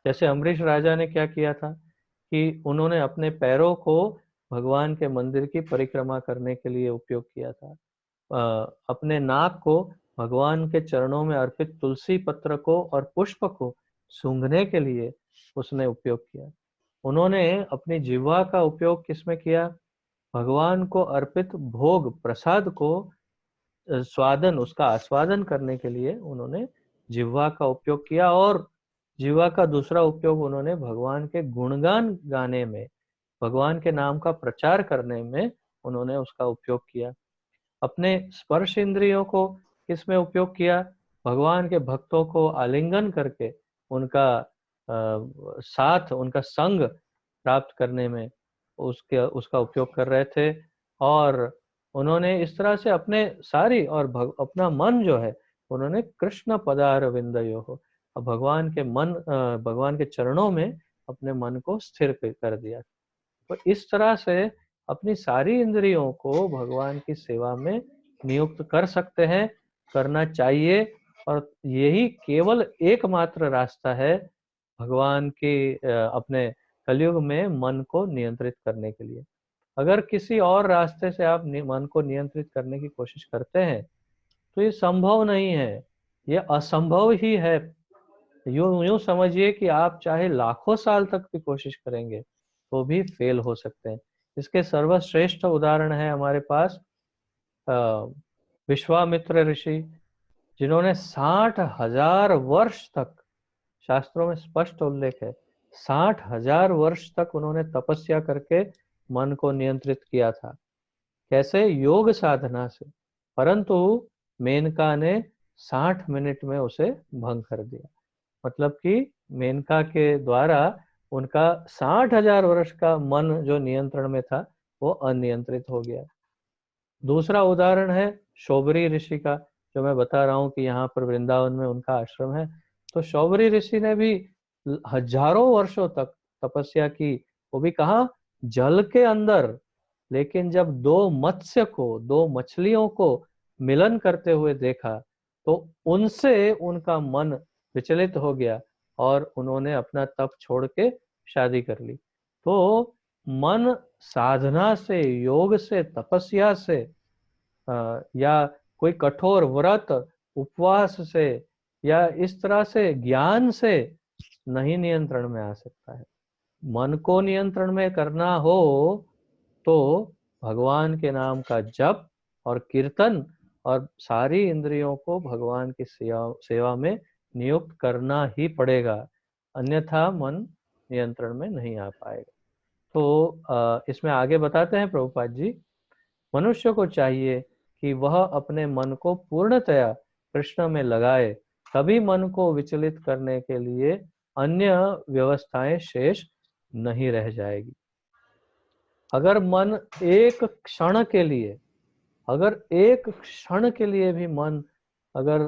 जैसे अम्बरीश राजा ने क्या किया था कि उन्होंने अपने पैरों को भगवान के मंदिर की परिक्रमा करने के लिए उपयोग किया था। अपने नाक को भगवान के चरणों में अर्पित तुलसी पत्र को और पुष्प को सूंघने के लिए उसने उपयोग किया। उन्होंने अपनी जिह्वा का उपयोग किसमें किया? भगवान को अर्पित भोग प्रसाद को स्वादन, उसका आस्वादन करने के लिए उन्होंने जिह्वा का उपयोग किया, और जिह्वा का दूसरा उपयोग उन्होंने भगवान के गुणगान गाने में, भगवान के नाम का प्रचार करने में उन्होंने उसका उपयोग किया। अपने स्पर्श इंद्रियों को किसमें उपयोग किया? भगवान के भक्तों को आलिंगन करके उनका साथ, उनका संग प्राप्त करने में उसका उपयोग कर रहे थे। और उन्होंने इस तरह से अपने सारी और अपना मन जो है उन्होंने कृष्ण पदार विंदयो हो, भगवान के मन, भगवान के चरणों में अपने मन को स्थिर कर दिया। तो इस तरह से अपनी सारी इंद्रियों को भगवान की सेवा में नियुक्त कर सकते हैं, करना चाहिए, और यही केवल एकमात्र रास्ता है भगवान के अपने कलयुग में मन को नियंत्रित करने के लिए। अगर किसी और रास्ते से आप मन को नियंत्रित करने की कोशिश करते हैं तो ये संभव नहीं है, ये असंभव ही है। यूं समझिए कि आप चाहे लाखों साल तक भी कोशिश करेंगे तो भी फेल हो सकते हैं। इसके सर्वश्रेष्ठ उदाहरण है हमारे पास विश्वामित्र ऋषि, जिन्होंने 60,000 वर्ष तक, शास्त्रों में स्पष्ट उल्लेख है, 60,000 वर्ष तक उन्होंने तपस्या करके मन को नियंत्रित किया था। कैसे? योग साधना से। परंतु मेनका ने 60 मिनट में उसे भंग कर दिया। मतलब कि मेनका के द्वारा उनका 60,000 वर्ष का मन जो नियंत्रण में था वो अनियंत्रित हो गया। दूसरा उदाहरण है शौबरी ऋषि का, जो मैं बता रहा हूँ कि यहाँ पर वृंदावन में उनका आश्रम है। तो शौबरी ऋषि ने भी हजारों वर्षों तक तपस्या की, वो भी कहाँ? जल के अंदर। लेकिन जब दो मत्स्य को, दो मछलियों को मिलन करते हुए देखा तो उनसे उनका मन विचलित हो गया और उन्होंने अपना तप छोड़ के शादी कर ली। तो मन साधना से, योग से, तपस्या से या कोई कठोर व्रत, उपवास से, या इस तरह से ज्ञान से नहीं नियंत्रण में आ सकता है। मन को नियंत्रण में करना हो तो भगवान के नाम का जप और कीर्तन और सारी इंद्रियों को भगवान की सेवा में नियुक्त करना ही पड़ेगा, अन्यथा मन नियंत्रण में नहीं आ पाएगा। तो इसमें आगे बताते हैं प्रभुपाद जी, मनुष्य को चाहिए कि वह अपने मन को पूर्णतया कृष्ण में लगाए, तभी मन को विचलित करने के लिए अन्य व्यवस्थाएं शेष नहीं रह जाएगी। अगर मन एक क्षण के लिए, अगर एक क्षण के लिए भी मन अगर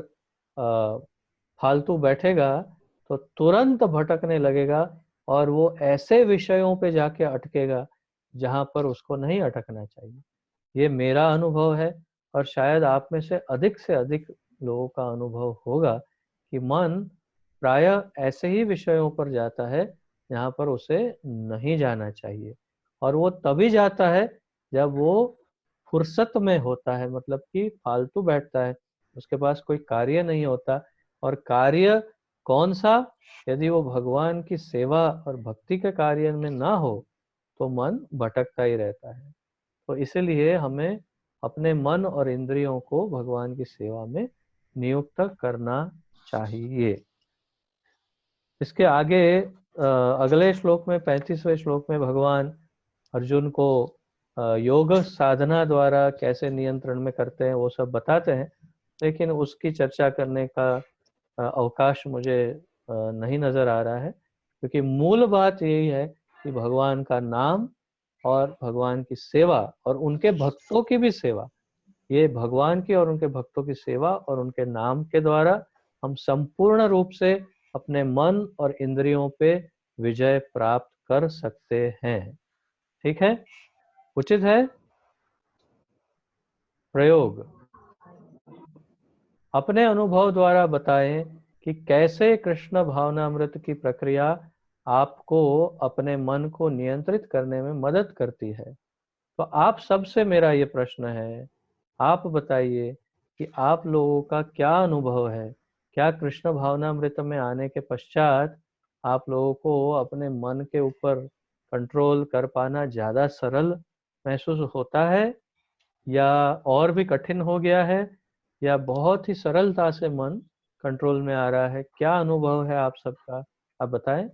फालतू बैठेगा तो तुरंत भटकने लगेगा और वो ऐसे विषयों पे जाके अटकेगा जहां पर उसको नहीं अटकना चाहिए। ये मेरा अनुभव है और शायद आप में से अधिक लोगों का अनुभव होगा कि मन प्रायः ऐसे ही विषयों पर जाता है जहाँ पर उसे नहीं जाना चाहिए, और वो तभी जाता है जब वो फुर्सत में होता है, मतलब कि फालतू बैठता है, उसके पास कोई कार्य नहीं होता। और कार्य कौन सा? यदि वो भगवान की सेवा और भक्ति के कार्य में ना हो तो मन भटकता ही रहता है। तो इसीलिए हमें अपने मन और इंद्रियों को भगवान की सेवा में नियुक्त करना चाहिए। इसके आगे अगले श्लोक में 35वें श्लोक में भगवान अर्जुन को योग साधना द्वारा कैसे नियंत्रण में करते हैं वो सब बताते हैं, लेकिन उसकी चर्चा करने का अवकाश मुझे नहीं नजर आ रहा है, क्योंकि मूल बात यही है कि भगवान का नाम और भगवान की सेवा और उनके भक्तों की भी सेवा, ये भगवान की और उनके भक्तों की सेवा और उनके नाम के द्वारा हम संपूर्ण रूप से अपने मन और इंद्रियों पे विजय प्राप्त कर सकते हैं। ठीक है, उचित है। प्रयोग: अपने अनुभव द्वारा बताएं कि कैसे कृष्ण भावनामृत की प्रक्रिया आपको अपने मन को नियंत्रित करने में मदद करती है। तो आप सबसे मेरा ये प्रश्न है, आप बताइए कि आप लोगों का क्या अनुभव है। क्या कृष्ण भावनामृत में आने के पश्चात आप लोगों को अपने मन के ऊपर कंट्रोल कर पाना ज्यादा सरल महसूस होता है, या और भी कठिन हो गया है, या बहुत ही सरलता से मन कंट्रोल में आ रहा है? क्या अनुभव है आप सबका, आप बताएं।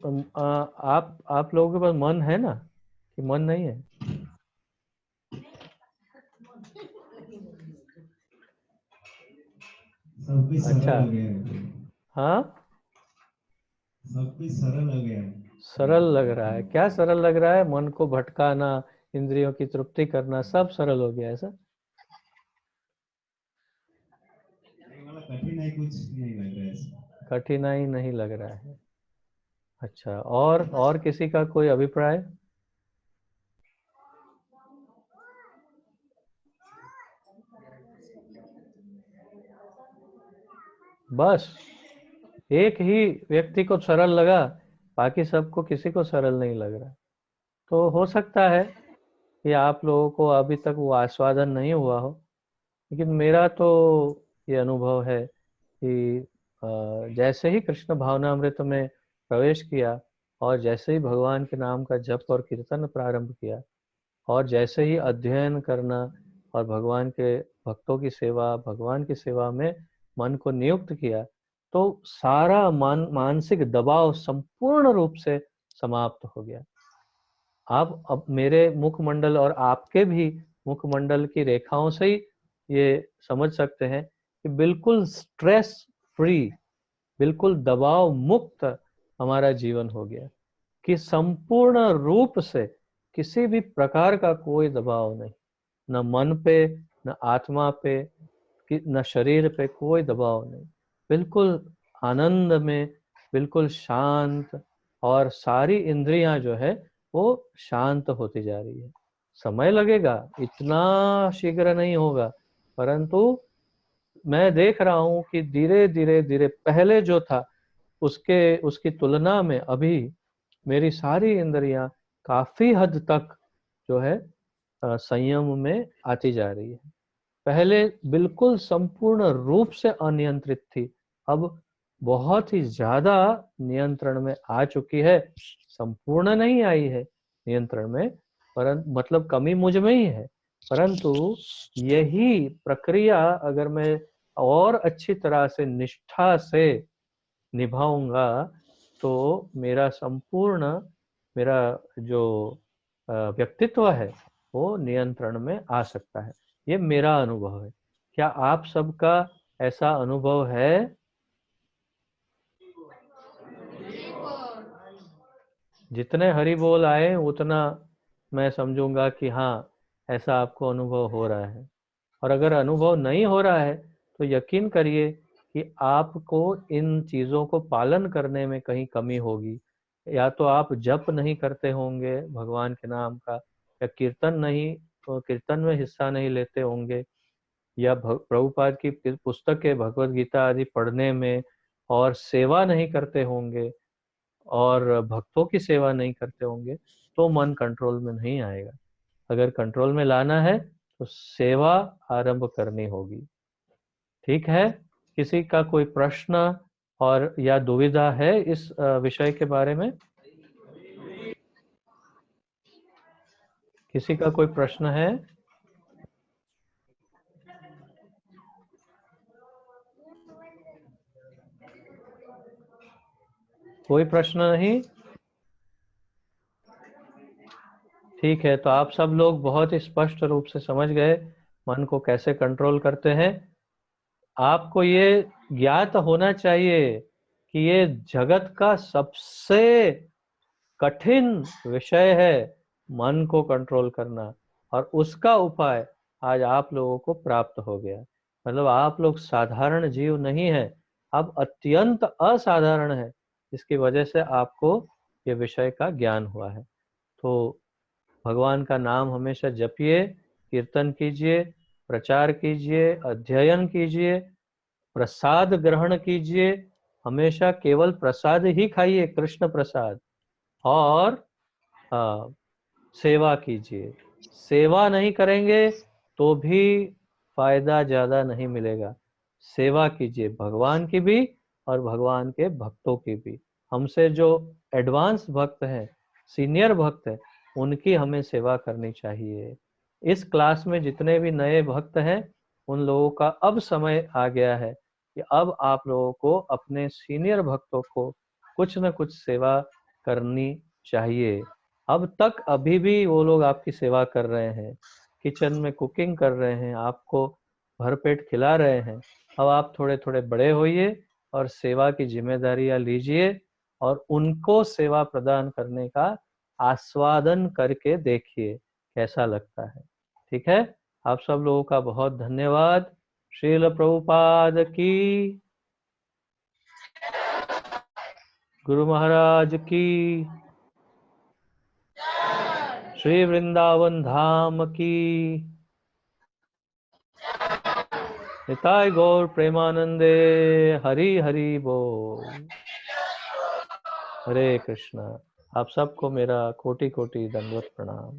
आप लोगों के पास मन है ना, कि मन नहीं है? सब कुछ अच्छा, सरल हो गया है, हाँ, सब कुछ सरल हो गया है। सरल लग रहा है। क्या सरल लग रहा है? मन को भटकाना, इंद्रियों की तृप्ति करना, सब सरल हो गया है सर। वाला कठिनाई कुछ नहीं लग रहा है। कठिनाई नहीं लग रहा है। अच्छा, और किसी का कोई अभिप्राय? बस एक ही व्यक्ति को सरल लगा, बाकी सबको किसी को सरल नहीं लग रहा। तो हो सकता है कि आप लोगों को अभी तक वो आस्वादन नहीं हुआ हो, लेकिन मेरा तो ये अनुभव है कि जैसे ही कृष्ण भावनामृत में प्रवेश किया और जैसे ही भगवान के नाम का जप और कीर्तन प्रारंभ किया और जैसे ही अध्ययन करना और भगवान के भक्तों की सेवा, भगवान की सेवा में मन को नियुक्त किया, तो सारा मानसिक दबाव संपूर्ण रूप से समाप्त हो गया। आप अब मेरे मुखमंडल और आपके भी मुखमंडल की रेखाओं से ही ये समझ सकते हैं कि बिल्कुल स्ट्रेस फ्री, बिल्कुल दबाव मुक्त हमारा जीवन हो गया, कि संपूर्ण रूप से किसी भी प्रकार का कोई दबाव नहीं, न मन पे, न आत्मा पे, न शरीर पे कोई दबाव नहीं, बिल्कुल आनंद में, बिल्कुल शांत। और सारी इंद्रियां जो है वो शांत होती जा रही है। समय लगेगा, इतना शीघ्र नहीं होगा, परंतु मैं देख रहा हूं कि धीरे धीरे धीरे पहले जो था उसकी तुलना में अभी मेरी सारी इंद्रियां काफी हद तक जो है संयम में आती जा रही है। पहले बिल्कुल संपूर्ण रूप से अनियंत्रित थी, अब बहुत ही ज्यादा नियंत्रण में आ चुकी है। संपूर्ण नहीं आई है नियंत्रण में, परंतु मतलब कमी मुझ में ही है, परंतु यही प्रक्रिया अगर मैं और अच्छी तरह से निष्ठा से निभाऊंगा तो मेरा संपूर्ण, मेरा जो व्यक्तित्व है वो नियंत्रण में आ सकता है। ये मेरा अनुभव है। क्या आप सबका ऐसा अनुभव है? जितने हरि बोल आए उतना मैं समझूंगा कि हाँ, ऐसा आपको अनुभव हो रहा है। और अगर अनुभव नहीं हो रहा है तो यकीन करिए कि आपको इन चीजों को पालन करने में कहीं कमी होगी, या तो आप जप नहीं करते होंगे भगवान के नाम का, या कीर्तन में हिस्सा नहीं लेते होंगे, या प्रभुपाद की पुस्तकें भगवत गीता आदि पढ़ने में और सेवा नहीं करते होंगे और भक्तों की सेवा नहीं करते होंगे, तो मन कंट्रोल में नहीं आएगा। अगर कंट्रोल में लाना है तो सेवा आरंभ करनी होगी। ठीक है, किसी का कोई प्रश्न और या दुविधा है इस विषय के बारे में? किसी का कोई प्रश्न है? कोई प्रश्न नहीं? ठीक है, तो आप सब लोग बहुत ही स्पष्ट रूप से समझ गए मन को कैसे कंट्रोल करते हैं। आपको ये ज्ञात होना चाहिए कि ये जगत का सबसे कठिन विषय है मन को कंट्रोल करना, और उसका उपाय आज आप लोगों को प्राप्त हो गया। मतलब आप लोग साधारण जीव नहीं है, अब अत्यंत असाधारण है। इसकी वजह से आपको ये विषय का ज्ञान हुआ है। तो भगवान का नाम हमेशा जपिए, कीर्तन कीजिए, प्रचार कीजिए, अध्ययन कीजिए, प्रसाद ग्रहण कीजिए। हमेशा केवल प्रसाद ही खाइए, कृष्ण प्रसाद, और सेवा कीजिए। सेवा नहीं करेंगे तो भी फायदा ज्यादा नहीं मिलेगा। सेवा कीजिए, भगवान की भी और भगवान के भक्तों की भी। हमसे जो एडवांस भक्त हैं, सीनियर भक्त हैं, उनकी हमें सेवा करनी चाहिए। इस क्लास में जितने भी नए भक्त हैं, उन लोगों का अब समय आ गया है कि अब आप लोगों को अपने सीनियर भक्तों को कुछ न कुछ सेवा करनी चाहिए। अब तक अभी भी वो लोग आपकी सेवा कर रहे हैं, किचन में कुकिंग कर रहे हैं, आपको भरपेट खिला रहे हैं। अब आप थोड़े थोड़े बड़े होइए और सेवा की जिम्मेदारियां लीजिए और उनको सेवा प्रदान करने का आस्वादन करके देखिए कैसा लगता है। ठीक है, आप सब लोगों का बहुत धन्यवाद। श्रील प्रभुपाद की, गुरु महाराज की, श्री वृंदावन धाम की, निताय गौर प्रेमानंदे, हरि हरि बोल। हरे कृष्णा। आप सबको मेरा कोटि कोटि दंडवत प्रणाम।